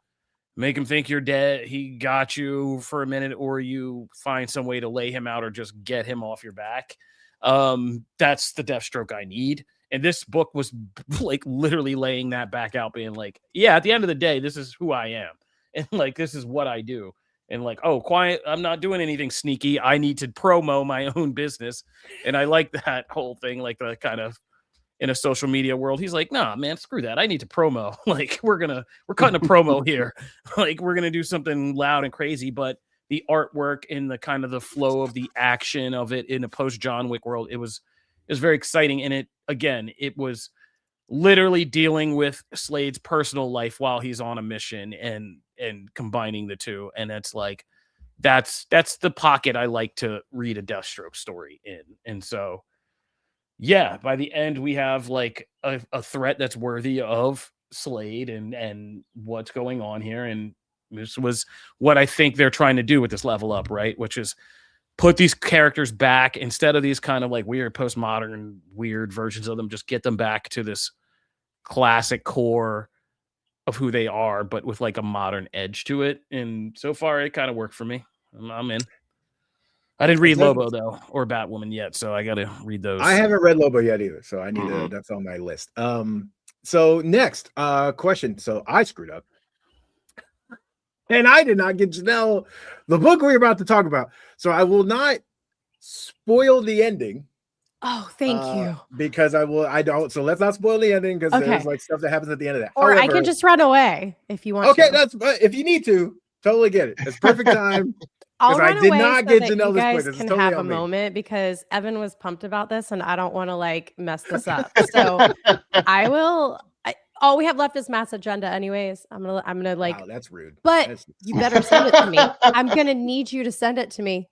make him think you're dead, he got you for a minute, or you find some way to lay him out or just get him off your back. That's the Deathstroke I need. And this book was like literally laying that back out, being like, yeah, at the end of the day, this is who I am. And like, this is what I do. And like, oh, quiet, I'm not doing anything sneaky. I need to promo my own business. And I like that whole thing, like the kind of in a social media world. He's like, nah, man, screw that. I need to promo. Like, we're cutting a promo here. Like, we're going to do something loud and crazy. But the artwork and the kind of the flow of the action of it in a post John Wick world, it was very exciting. And it was literally dealing with Slade's personal life while he's on a mission and combining the two. And it's like, that's the pocket I like to read a Deathstroke story in. And so, yeah, by the end, we have like a threat that's worthy of Slade and what's going on here. And this was what I think they're trying to do with this level up, right? Which is put these characters back instead of these kind of like weird postmodern weird versions of them. Just get them back to this classic core of who they are, but with like a modern edge to it. And so far, it kind of worked for me. I'm in. I didn't read Lobo though, or Batwoman yet, so I got to read those. I haven't read Lobo yet either, so I need to. That's on my list. So next question. So I screwed up, and I did not get Janelle the book we're about to talk about. So I will not spoil the ending. Oh, thank you. Because I don't. So let's not spoil the ending because there's like stuff that happens at the end of that. Or I can just run away if you want. Okay, that's if you need to. Totally get it. It's perfect time. I did not get Janelle this point. This can totally have a moment because Evan was pumped about this, and I don't want to like mess this up. So I will. All we have left is Matt's agenda, anyways. I'm gonna like. Wow, that's rude. But you better send it to me. I'm gonna need you to send it to me.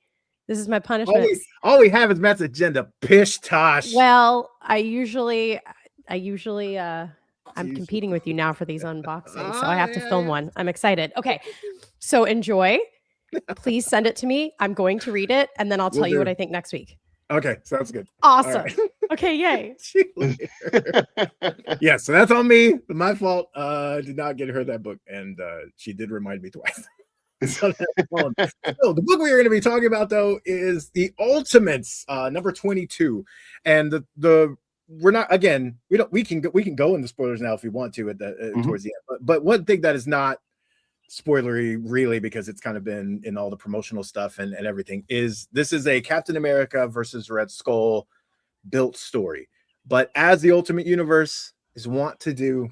This is my punishment. All we have is Matt's agenda. Pish tosh. Well, I usually I'm competing with you now for these unboxings, so I have to film one. I'm excited. Okay, so enjoy. Please send it to me. I'm going to read it, and then I'll tell you what I think next week. Okay, sounds good. Awesome. Right. Okay, yay. Yeah, so that's on me. My fault. Did not get her that book, and she did remind me twice. So the book we are going to be talking about though is The Ultimates, number 22, and we're not, again, we can go into spoilers now if we want to at the towards the end, but one thing that is not spoilery really, because it's kind of been in all the promotional stuff and everything, is this is a Captain America versus Red Skull built story, but as the Ultimate Universe is wont to do,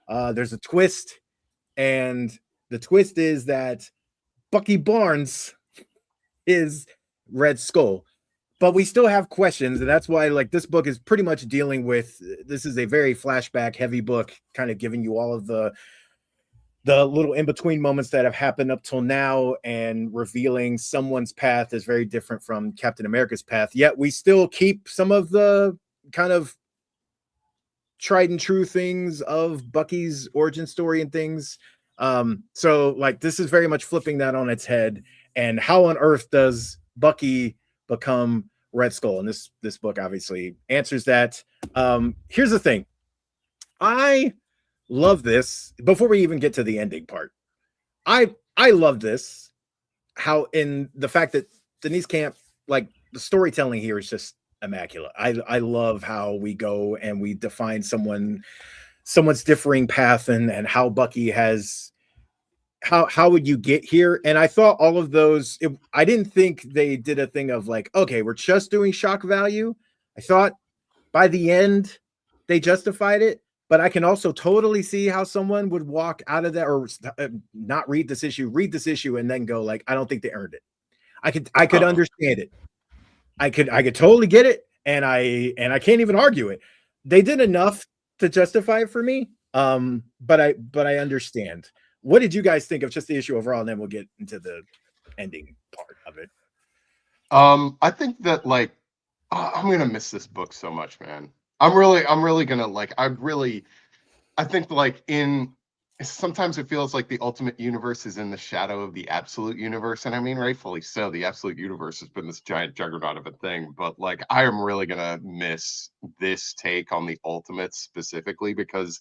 there's a twist, and the twist is that Bucky Barnes is Red Skull, but we still have questions, and that's why like this book is pretty much dealing with, this is a very flashback heavy book, kind of giving you all of the little in-between moments that have happened up till now and revealing someone's path is very different from Captain America's path, yet we still keep some of the kind of tried and true things of Bucky's origin story and things. So like this is very much flipping that on its head, and how on earth does Bucky become Red Skull? And this book obviously answers that. Here's the thing. I love this. Before we even get to the ending part, I love this, how in the fact that Denise Camp like the storytelling here is just immaculate. I love how we go and we define someone's differing path and how Bucky has how would you get here? And I thought all of those, I didn't think they did a thing of like, okay, we're just doing shock value. I thought by the end they justified it, but I can also totally see how someone would walk out of that or not read this issue and then go like, I don't think they earned it. I could understand it. I could totally get it, and I can't even argue it. They did enough to justify it for me. But I understand. What did you guys think of just the issue overall? And then we'll get into the ending part of it. I think that like I'm gonna miss this book so much, man. I'm really gonna like. I think like sometimes it feels like the ultimate universe is in the shadow of the absolute universe, and I mean rightfully so. The absolute universe has been this giant juggernaut of a thing, but like I am really gonna miss this take on the Ultimates specifically, because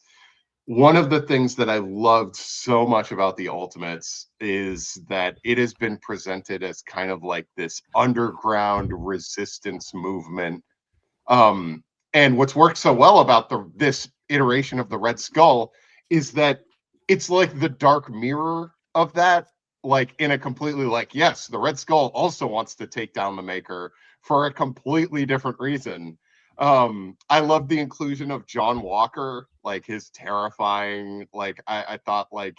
one of the things that I loved so much about the Ultimates is that it has been presented as kind of like this underground resistance movement. And what's worked so well about this iteration of the Red Skull is that it's like the dark mirror of that, like in a completely like, yes, the Red Skull also wants to take down the Maker for a completely different reason. I love the inclusion of John Walker, like his terrifying, like I thought like,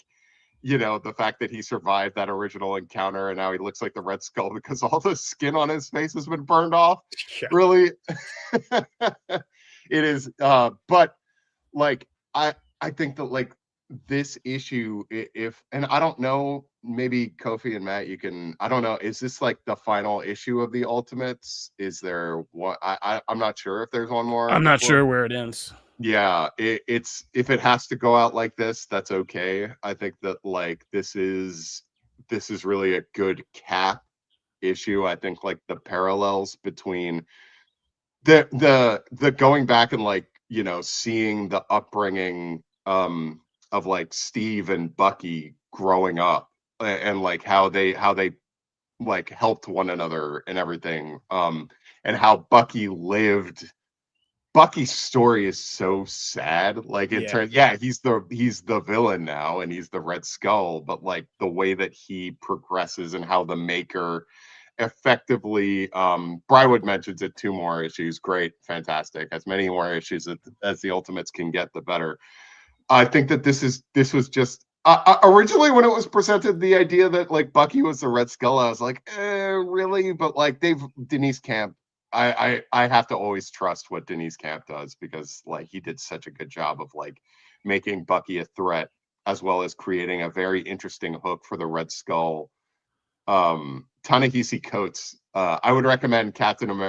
you know, the fact that he survived that original encounter and now he looks like the Red Skull because all the skin on his face has been burned off. Yeah. Really, it is. But like, I think that like this issue, if and I don't know, maybe Kofi and Matt, you can. I don't know. Is this like the final issue of the Ultimates? Is there one? I'm not sure if there's one more. I'm not sure where it ends. Yeah, it's if it has to go out like this, that's okay. I think that like this is really a good cap issue. I think like the parallels between the going back and like, you know, seeing the upbringing of like Steve and Bucky growing up and like how they like helped one another and everything, and how Bucky's story is so sad. Like it turns, he's the villain now and he's the Red Skull, but like the way that he progresses and how the Maker effectively, Brywood mentions it, 2 more issues, great, fantastic, as many more issues as the Ultimates can get, the better. I think that this was just originally when it was presented, the idea that like Bucky was the Red Skull, I was like, really? But like Denise Camp, I have to always trust what Denise Camp does, because like he did such a good job of like making Bucky a threat as well as creating a very interesting hook for the Red Skull. Ta-Nehisi Coates, I would recommend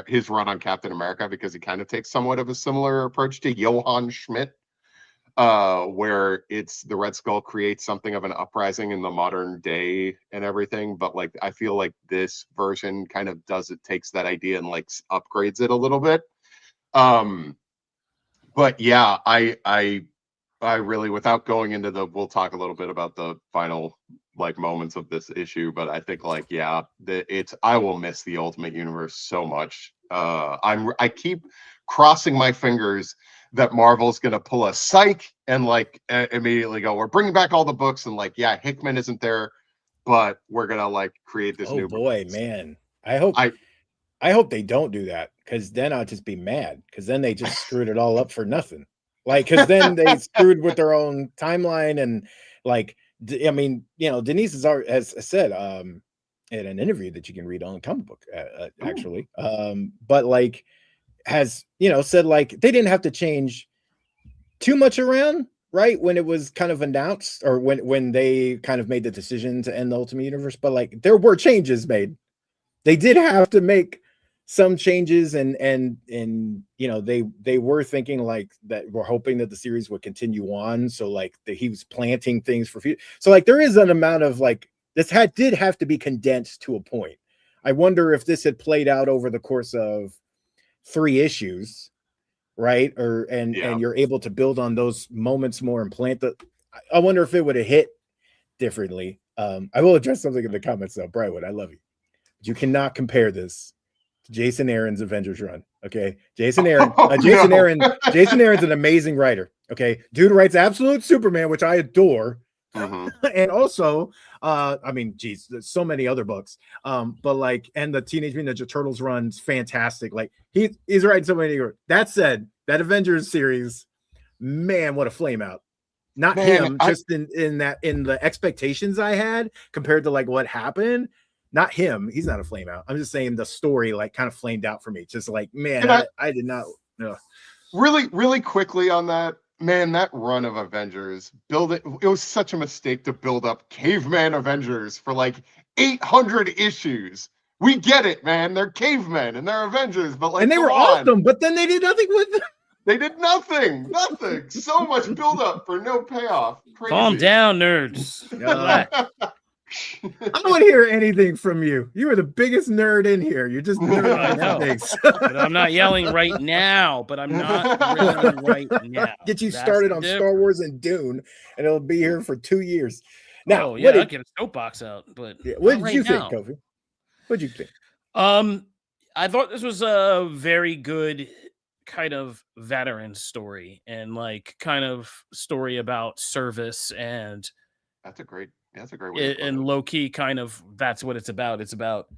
his run on Captain America, because he kind of takes somewhat of a similar approach to Johann Schmidt, where it's the Red Skull creates something of an uprising in the modern day and everything. But like, I feel like this version kind of takes that idea and like upgrades it a little bit. But yeah, I really, without going into we'll talk a little bit about the final like moments of this issue, but I think like, yeah, I will miss the Ultimate Universe so much. I keep crossing my fingers that Marvel's gonna pull a Psych and like immediately go, we're bringing back all the books, and like, yeah, Hickman isn't there, but we're gonna like create this new boy, man. I hope they don't do that, because then I'll just be mad, because then they just screwed it all up for nothing. Like, because then they screwed with their own timeline, and like, I mean, you know, Denise has said in an interview that you can read on Comic Book, actually, but like has, you know, said like they didn't have to change too much around, right, when it was kind of announced, or when they kind of made the decision to end the Ultimate Universe, but like there were changes made. They did have to make some changes, and you know, they were thinking like that, we're hoping that the series would continue on, so like he was planting things for future. So like there is an amount of like this did have to be condensed to a point. I wonder if this had played out over the course of 3 issues, right, and you're able to build on those moments more and plant I wonder if it would have hit differently. I will address something in the comments though. Brightwood, I love you. You cannot compare this Jason Aaron's Avengers run. Okay, Jason Aaron. Oh, Jason no. Aaron. Jason Aaron's an amazing writer. Okay, dude writes Absolute Superman, which I adore, Mhm. and also, I mean, geez, there's so many other books. But like, and the Teenage Mutant Ninja Turtles run's fantastic. Like, he's writing so many. That said, that Avengers series, man, what a flame out. Not Man, him, just in the expectations I had compared to like what happened. Not him. He's not a flame out. I'm just saying the story like kind of flamed out for me. Just like, man, I did not. Really quickly on that, man, that run of Avengers, it was such a mistake to build up Caveman Avengers for like 800 issues. We get it, man. They're cavemen and they're Avengers, but like, and they were awesome, but then they did nothing with them. They did nothing. So much buildup for no payoff. Crazy. Calm down, nerds. I don't want to hear anything from you. You are the biggest nerd in here. You're just nerd on things. But I'm not yelling right now. But I'm not yelling right now. Get you started on Star Wars and Dune, and it'll be here for 2 years. Now, I'll get a soapbox out. But what did you think, Kofi? What did you think? I thought this was a very good kind of veteran story and like kind of story about service, and that's a great way. And low key, kind of that's what it's about. It's about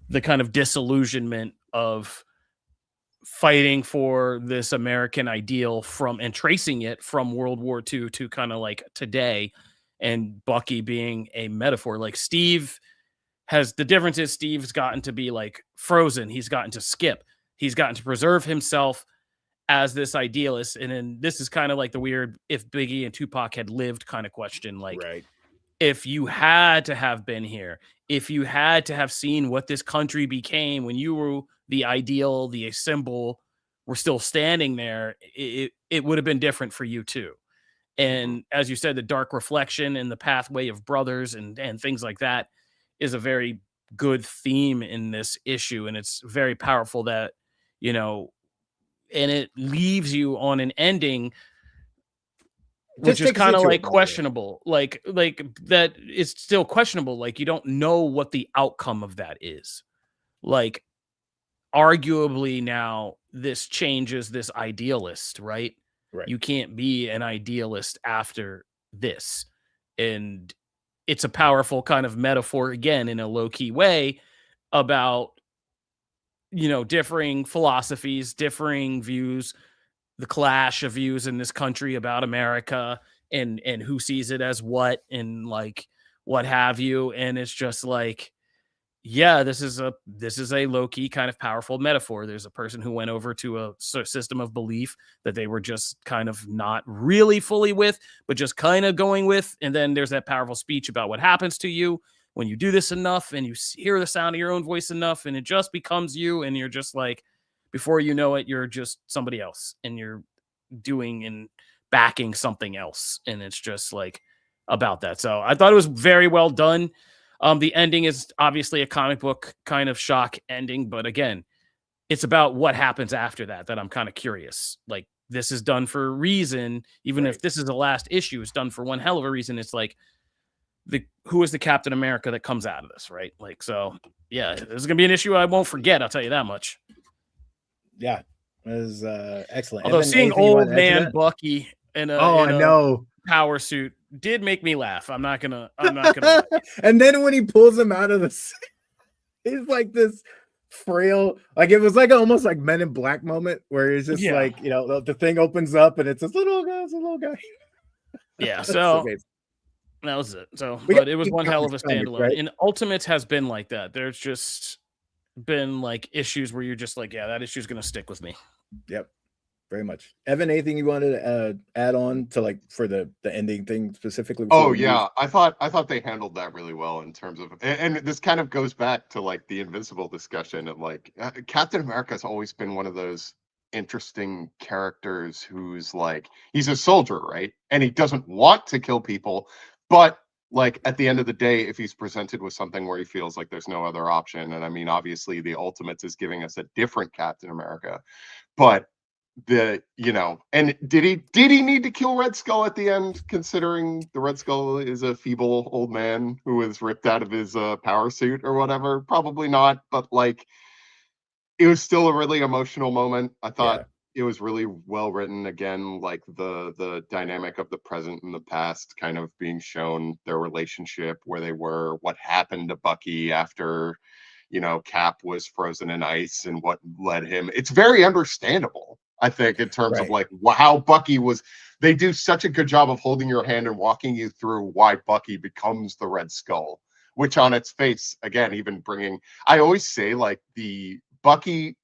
the kind of disillusionment of fighting for this American ideal and tracing it from World War II to kind of like today, and Bucky being a metaphor. Like Steve the difference is Steve's gotten to be like frozen. He's gotten to skip. He's gotten to preserve himself as this idealist. And then this is kind of like the weird, if Biggie and Tupac had lived kind of question. Like, right. If you had to have been here, if you had to have seen what this country became when you were the ideal, the symbol, were still standing there, it would have been different for you too. And as you said, the dark reflection and the pathway of brothers and things like that is a very good theme in this issue. And it's very powerful that, and it leaves you on an ending which is kind of like questionable, like that is still questionable. Like you don't know what the outcome of that is. Like arguably now this changes this idealist, right? You can't be an idealist after this. And it's a powerful kind of metaphor again in a low key way about, differing philosophies, differing views, the clash of views in this country about America and who sees it as what and like what have you. And it's just like, yeah, this is a low key kind of powerful metaphor. There's a person who went over to a system of belief that they were just kind of not really fully with, but just kind of going with. And then there's that powerful speech about what happens to you when you do this enough and you hear the sound of your own voice enough and it just becomes you. And you're just like, before you know it, you're just somebody else and you're doing and backing something else. And it's just like about that. So I thought it was very well done. The ending is obviously a comic book kind of shock ending, but again, it's about what happens after that I'm kind of curious. Like this is done for a reason, even if this is the last issue, it's done for one hell of a reason. It's like who is the Captain America that comes out of this, right? Like, so yeah, this is gonna be an issue I won't forget. I'll tell you that much. Yeah, it was excellent. Although seeing old man Bucky in a power suit did make me laugh. I'm not gonna And then when he pulls him out of the he's like this frail, like it was like almost like Men in Black moment where he's just like, the thing opens up and it's this little guy. Yeah, so that was it. So but it was one hell of a standalone. Right? And Ultimates has been like that. There's just been like issues where you're just like, yeah, that issue is gonna stick with me. Yep, very much. Evan, anything you wanted to add on to like for the ending thing specifically? Oh yeah, I thought they handled that really well in terms of, and this kind of goes back to like the Invincible discussion and like Captain America has always been one of those interesting characters who's like, he's a soldier, right? And he doesn't want to kill people, but like at the end of the day, if he's presented with something where he feels like there's no other option, and I mean, obviously the Ultimates is giving us a different Captain America, but and did he need to kill Red Skull at the end, considering the Red Skull is a feeble old man who was ripped out of his power suit or whatever? Probably not, but like it was still a really emotional moment. I thought Yeah. it was really well written. Again, like the dynamic of the present and the past kind of being shown, their relationship, where they were, what happened to Bucky after, Cap was frozen in ice and what led him. It's very understandable, I think, in terms of Right. like how Bucky was. They do such a good job of holding your hand and walking you through why Bucky becomes the Red Skull, which on its face, again, even bringing, I always say like the Bucky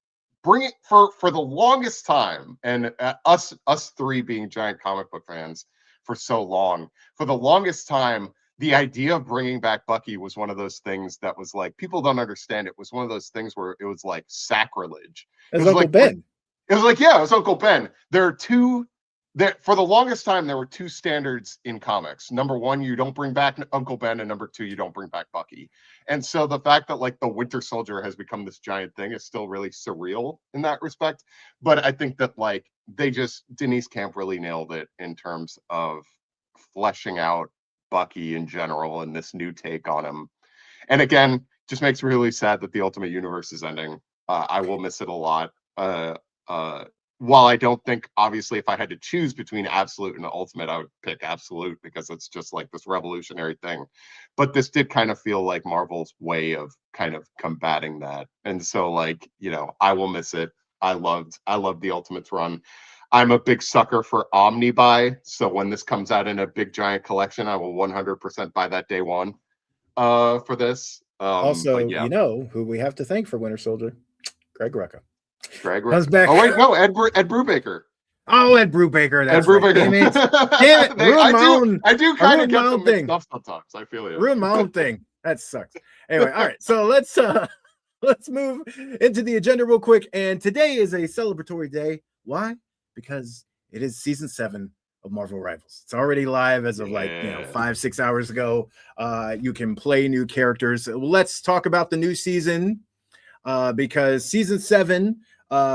bring it for the longest time, and us three being giant comic book fans for so long, for the longest time, the idea of bringing back Bucky was one of those things that was like, people don't understand. It was one of those things where it was like sacrilege. It As was Uncle like, Ben. it was like, yeah, it was Uncle Ben. There are two that for the longest time there were two standards in comics. Number one, you don't bring back Uncle Ben, and number two, you don't bring back Bucky. And so the fact that like the Winter Soldier has become this giant thing is still really surreal in that respect. But I think that like Denise Camp really nailed it in terms of fleshing out Bucky in general and this new take on him. And again, just makes me really sad that the Ultimate Universe is ending. I will miss it a lot. While I don't think, obviously, if I had to choose between Absolute and Ultimate, I would pick Absolute because it's just like this revolutionary thing. But this did kind of feel like Marvel's way of kind of combating that. And so, like, I will miss it. I loved the Ultimates run. I'm a big sucker for Omni-Buy. So when this comes out in a big giant collection, I will 100% buy that day one for this. Also, But yeah. who we have to thank for Winter Soldier? Greg Rucka. Comes back. Oh wait, no, Ed Brubaker. Oh, Ed Brubaker. That's Ed Brubaker. Right. Damn it. I do kind of get them mixed up sometimes. I feel you. Ruin my own thing. That sucks. Anyway, all right. So let's move into the agenda real quick. And today is a celebratory day. Why? Because it is season 7 of Marvel Rivals. It's already live as of 5-6 hours ago. You can play new characters. Let's talk about the new season. Because season 7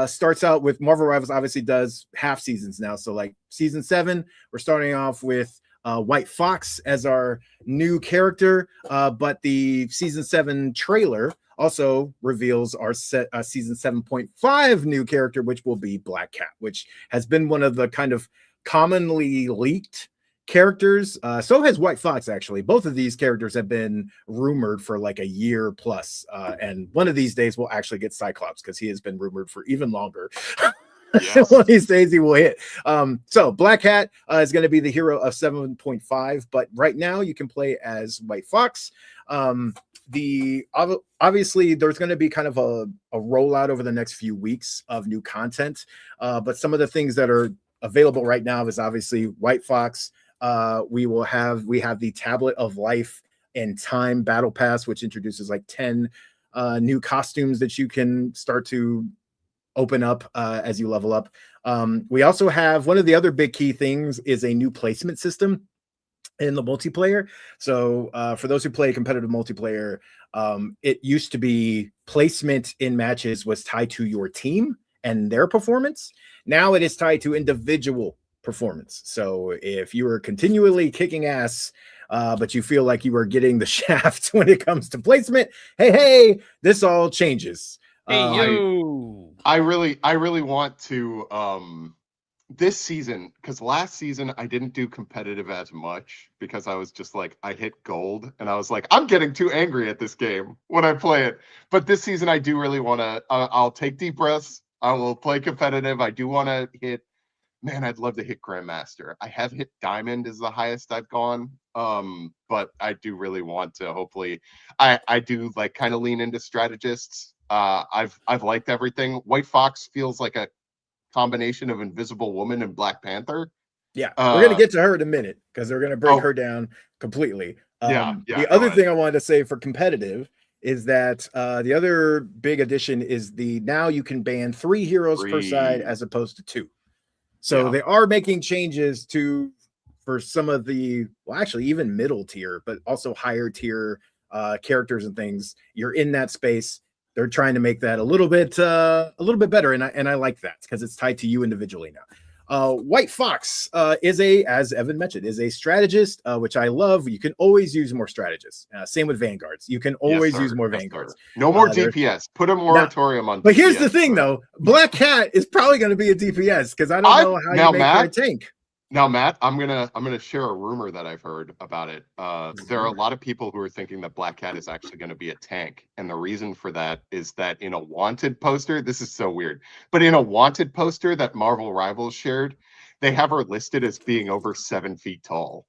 starts out with Marvel Rivals obviously does half seasons now. So like season 7, we're starting off with White Fox as our new character. But the season 7 trailer also reveals our season 7.5 new character, which will be Black Cat, which has been one of the kind of commonly leaked characters. So has White Fox, actually. Both of these characters have been rumored for like a year plus. And one of these days we'll actually get Cyclops because he has been rumored for even longer. Yes. One of these days he will hit. So Black Cat is going to be the hero of 7.5, but right now you can play as White Fox. Obviously there's going to be kind of a rollout over the next few weeks of new content. But some of the things that are available right now is obviously White Fox. We have the Tablet of Life and Time Battle Pass, which introduces like 10 new costumes that you can start to open up as you level up. We also have one of the other big key things is a new placement system in the multiplayer. So for those who play competitive multiplayer, it used to be placement in matches was tied to your team and their performance. Now it is tied to individual performance. So if you are continually kicking ass, but you feel like you are getting the shaft when it comes to placement, hey, this all changes. I really want to this season, because last season I didn't do competitive as much because I was just like, I hit gold and I was like, I'm getting too angry at this game when I play it. But this season I do really want to, I'll take deep breaths. I will play competitive. I do want to hit, man, I'd love to hit Grandmaster. I have hit Diamond is the highest I've gone. But I do really want to, hopefully, I do like kind of lean into strategists. I've liked everything. White Fox feels like a combination of Invisible Woman and Black Panther. Yeah, we're gonna get to her in a minute because they're gonna break her down completely. The other thing I wanted to say for competitive is that the other big addition is now you can ban 3 heroes per side as opposed to 2. So they are making changes for some of the, well, actually even middle tier, but also higher tier characters and things. You're in that space. They're trying to make that a little bit better, and I like that because it's tied to you individually now. White Fox is as Evan mentioned, is a strategist, which I love. You can always use more strategists. Same with Vanguards. You can always use more Vanguards. No more DPS. Put a moratorium on DPS. But here's the thing, though. Black Cat is probably going to be a DPS because I don't know how you make her a tank. Now, Matt, I'm gonna share a rumor that I've heard about it. There are a lot of people who are thinking that Black Cat is actually going to be a tank, and the reason for that is that in a Wanted poster, this is so weird, but in a Wanted poster that Marvel Rivals shared, they have her listed as being over 7 feet tall,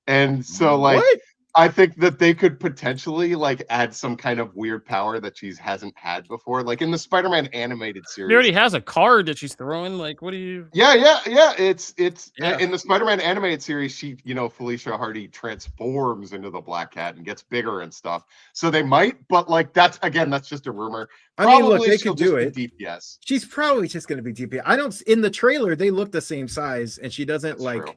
and so like. What? I think that they could potentially like add some kind of weird power that she hasn't had before, like in the Spider-Man animated series. She already has a card that she's throwing. Like, what do you? Yeah. It's in the Spider-Man animated series. She, Felicia Hardy transforms into the Black Cat and gets bigger and stuff. So they might, but like that's just a rumor. I mean, look, they could do it. DPS. She's probably just going to be DPS. I don't. In the trailer, they look the same size, and she doesn't true.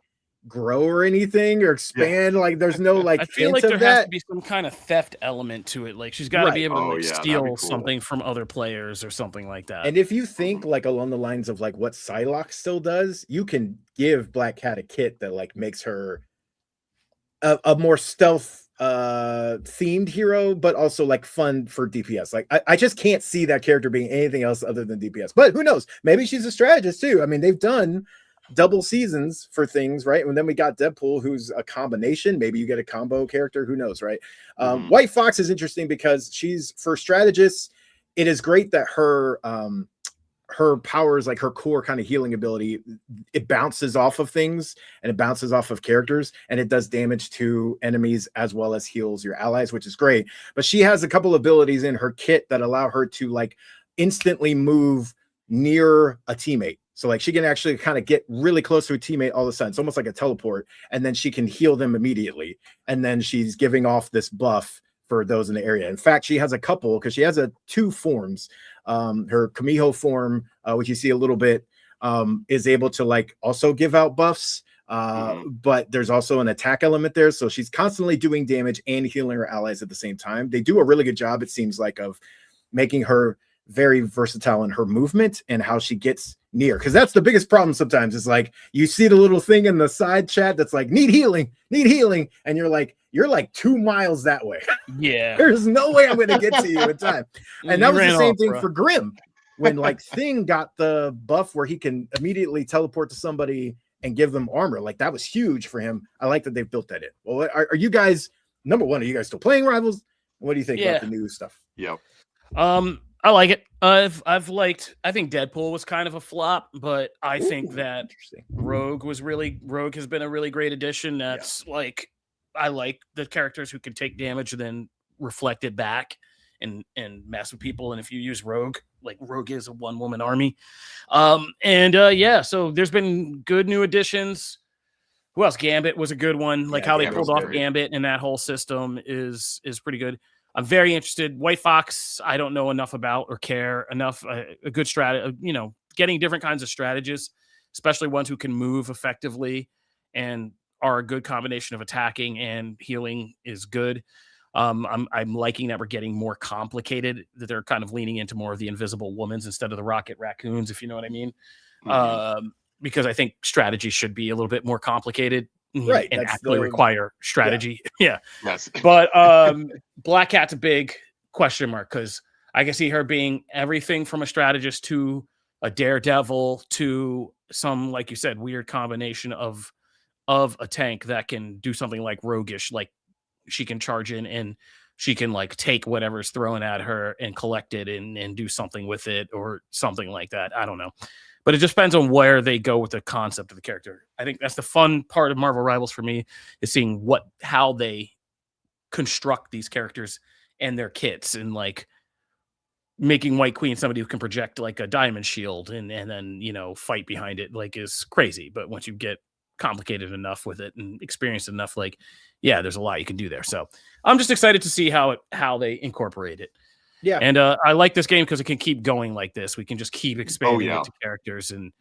Grow or anything or expand. Like there's no like. I feel like there has to be some kind of theft element to it. Like she's got to be able to steal something from other players or something like that. And if you think like along the lines of like what Psylocke still does, you can give Black Cat a kit that like makes her a more stealth themed hero, but also like fun for DPS. Like I just can't see that character being anything else other than DPS. But who knows? Maybe she's a strategist too. I mean, they've done double seasons for things, right? And then we got Deadpool, who's a combination. Maybe you get a combo character, who knows, right? White Fox is interesting because she's, for strategists, it is great that her powers, like her core kind of healing ability, it bounces off of things and it bounces off of characters and it does damage to enemies as well as heals your allies, which is great. But she has a couple abilities in her kit that allow her to like instantly move near a teammate. So like she can actually kind of get really close to a teammate all of a sudden. It's almost like a teleport, and then she can heal them immediately. And then she's giving off this buff for those in the area. In fact, she has a couple because she has two forms. Her Kamiho form, which you see a little bit, is able to like also give out buffs. But there's also an attack element there. So she's constantly doing damage and healing her allies at the same time. They do a really good job, it seems like, of making her very versatile in her movement and how she gets near, because that's the biggest problem sometimes. Is like you see the little thing in the side chat that's like need healing, and you're like 2 miles that way. Yeah, there's no way I'm going to get to you in time. And that was the same thing for Grimm when like Thing got the buff where he can immediately teleport to somebody and give them armor. Like that was huge for him. I like that they've built that in. Well, are you guys, number one, are you guys still playing Rivals? What do you think about the new stuff? Yep. I like it. I think Deadpool was kind of a flop, but I think that Rogue has been a really great addition. That's like, I like the characters who can take damage and then reflect it back and mess with people. And if you use Rogue, like Rogue is a one-woman army. So there's been good new additions. Who else? Gambit was a good one. Like how they pulled off Gambit and that whole system is pretty good. I'm very interested. White Fox, I don't know enough about or care enough. A good strategy, getting different kinds of strategists, especially ones who can move effectively and are a good combination of attacking and healing, is good. I'm liking that we're getting more complicated, that they're kind of leaning into more of the Invisible Womans instead of the Rocket Raccoons, if you know what I mean. Because I think strategy should be a little bit more complicated. Right, and actually require strategy. Yeah. Yes. But Black Cat's a big question mark because I can see her being everything from a strategist to a daredevil to some, like you said, weird combination of a tank that can do something like roguish, like she can charge in and she can like take whatever's thrown at her and collect it and do something with it or something like that. I don't know. But it just depends on where they go with the concept of the character. I think that's the fun part of Marvel Rivals for me, is seeing how they construct these characters and their kits, and like making White Queen somebody who can project like a diamond shield and then, fight behind it, like, is crazy. But once you get complicated enough with it and experienced enough, like, yeah, there's a lot you can do there. So I'm just excited to see how they incorporate it. Yeah. And I like this game because it can keep going like this. We can just keep expanding into characters. And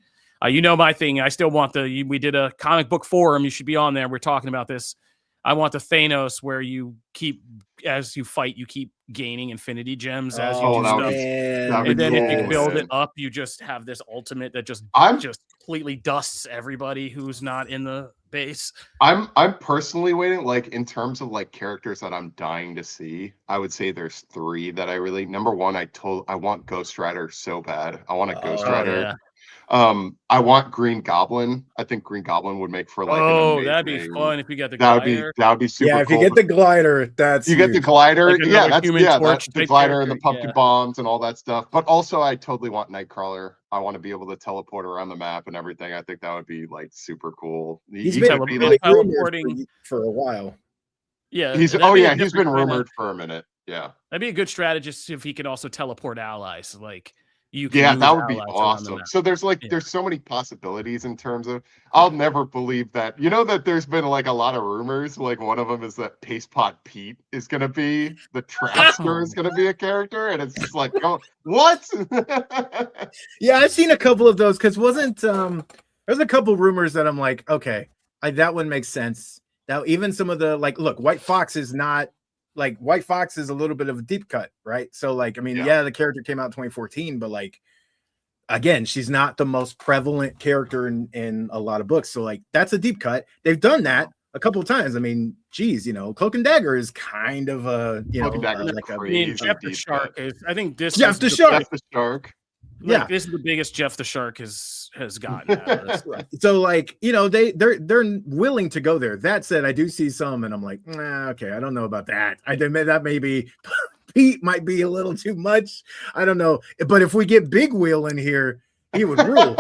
my thing, I still want we did a comic book forum. You should be on there. We're talking about this. I want the Thanos where you keep, as you fight, you keep gaining infinity gems as you do stuff. And then if you build it up, you just have this ultimate that just completely dusts everybody who's not in the base. I'm personally waiting, like in terms of like characters that I'm dying to see. I would say there's 3 that I really. Number one, I want Ghost Rider so bad. I want a Ghost Oh, Rider. yeah. I want Green Goblin. I think Green Goblin would make for like an amazing. That'd be fun if you got the That glider. would be super. Yeah, if cool. you get the glider, that's you get the huge. glider. Like another Human Torch the type glider and the character, pumpkin bombs and all that stuff. But also, I totally want Nightcrawler. I want to be able to teleport around the map and everything. I think that would be like super cool. He's He been could be really like, teleporting for a while. Yeah, he's that'd be a he's been different kinda- rumored for a minute. Yeah. That'd be a good strategist if he could also teleport allies. Like you can Yeah, move that would be allies around the awesome. map. So there's like Yeah. there's so many possibilities in terms of I'll never believe that. You know that there's been like a lot of rumors. Like one of them is that Paste Pot Pete is gonna be the Trasker is gonna be a character, and it's just like, oh, what? Yeah, I've seen a couple of those because wasn't there's a couple rumors that I'm like, okay, that one makes sense. Now even some of the like, look, White Fox is not like White Fox is a little bit of a deep cut, right? So like, I mean, yeah, the character came out in 2014, but like again, she's not the most prevalent character in a lot of books. So like that's a deep cut. They've done that a couple of times. I mean, geez, Cloak and Dagger is kind of a Cloak and Dagger is I crazy mean, Jeff the deep Shark cut. is. I think this Jeff is the Shark. Jeff the Shark. Like, this is the biggest Jeff the Shark has gotten. Out of this. So like, they're willing to go there. That said, I do see some and I'm like, okay, I don't know about that. That may be Pete might be a little too much. I don't know. But if we get Big Wheel in here, he would rule.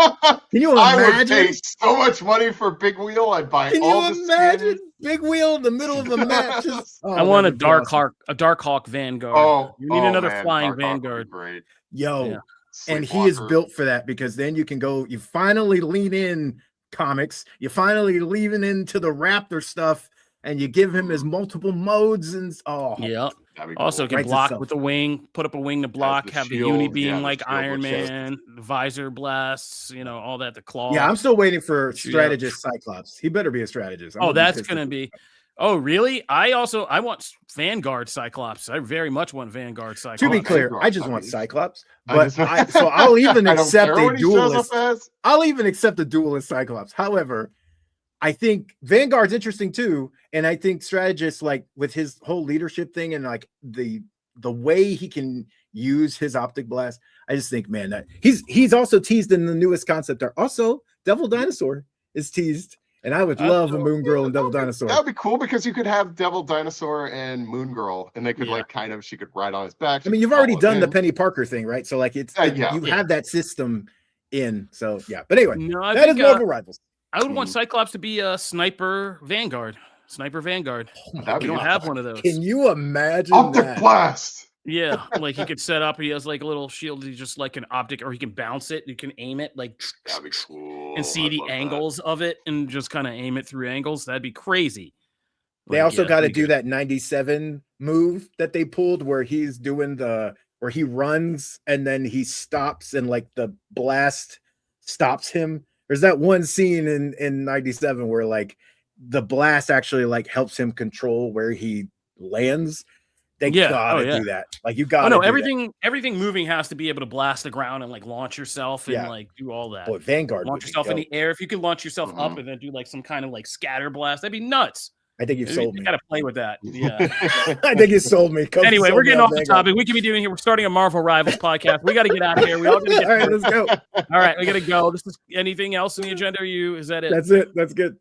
Can you imagine? I would pay so much money for Big Wheel. I'd buy Can all you the imagine skins. Big Wheel in the middle of a match? I want a Dark Hawk Vanguard. Oh, you need another man, flying Dark Hawk would be Vanguard. Great. Yo. Yeah. And he is Sleepwalker. built for that because then you can go, you finally lean in comics, you finally lean into the Raptor stuff, and you give him his multiple modes and Yeah. That'd be Also, cool. can block with the wing, put up a wing to block, the have the shield, uni beam the like shield Iron with shield. Man, the visor blasts, all that, the claw. Yeah, I'm still waiting for Shoot strategist Cyclops. He better be a strategist. Oh, that's gonna be. Oh, really? I want Vanguard Cyclops. I very much want Vanguard Cyclops. To be clear, Vanguard, I just I want mean, Cyclops, I but just- so I'll even I don't accept care a what he shows up duelist. as. I'll even accept a duelist Cyclops. However, I think Vanguard's interesting too, and I think strategist, like with his whole leadership thing and like the way he can use his optic blast, I just think, man, that he's also teased in the newest concept art. Also, Devil Dinosaur is teased, and I would love a Moon Girl and Devil Dinosaur. That would be cool because you could have Devil Dinosaur and Moon Girl, and they could she could ride on his back. I mean, you've already done the Penny Parker thing, right? So like you have that system in. So yeah, but anyway, No, that is Marvel Rivals. I would want Cyclops to be a Sniper Vanguard. Sniper Vanguard. You don't have one of those. Can you imagine Optic that? blast? Yeah, like he could set up. He has like a little shield. He's just like an optic, or he can bounce it. You can aim it like That'd be cool. and see I'd the love that. angles of it, and just kind of aim it through angles. That'd be crazy. They also got to do that 97 move that they pulled where he's doing where he runs and then he stops and like the blast stops him. There's that one scene in 97 where like the blast actually like helps him control where he lands. They gotta do that. Like you gotta. Oh no, everything moving has to be able to blast the ground and like launch yourself and like do all that. Boy, Vanguard, launch yourself in the air. If you could launch yourself up and then do like some kind of like scatter blast, that'd be nuts. I think you've sold me. You gotta play with that. Yeah. I think you sold me. Anyway, we're getting off the topic. We could be doing here. We're starting a Marvel Rivals podcast. We got to get out of here. We all gotta get all right, let's go. All right, we gotta go. This is anything else in the agenda? Is that it? That's it. That's good.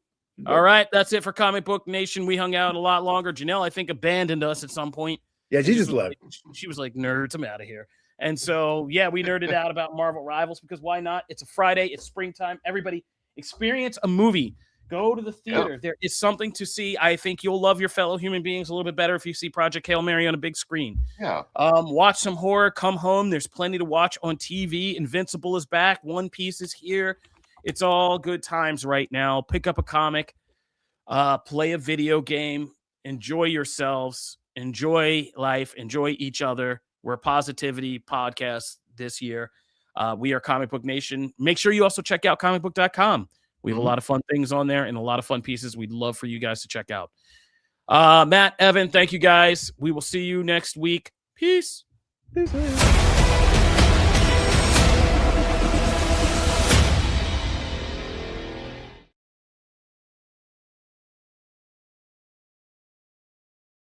All right, that's it for Comic Book Nation. We hung out a lot longer. Janelle, I think, abandoned us at some point. Yeah, she just left. She was like, nerds, I'm out of here. And so, yeah, we nerded out about Marvel Rivals because why not? It's a Friday. It's springtime. Everybody experience a movie. Go to the theater. Yep. There is something to see. I think you'll love your fellow human beings a little bit better if you see Project Hail Mary on a big screen. Yeah. Watch some horror. Come home. There's plenty to watch on TV. Invincible is back. One Piece is here. It's all good times right now. Pick up a comic. Play a video game. Enjoy yourselves. Enjoy life. Enjoy each other. We're a positivity podcast this year. We are Comic Book Nation. Make sure you also check out Comicbook.com. We have a lot of fun things on there and a lot of fun pieces we'd love for you guys to check out. Matt, Evan, thank you guys. We will see you next week. Peace. Peace.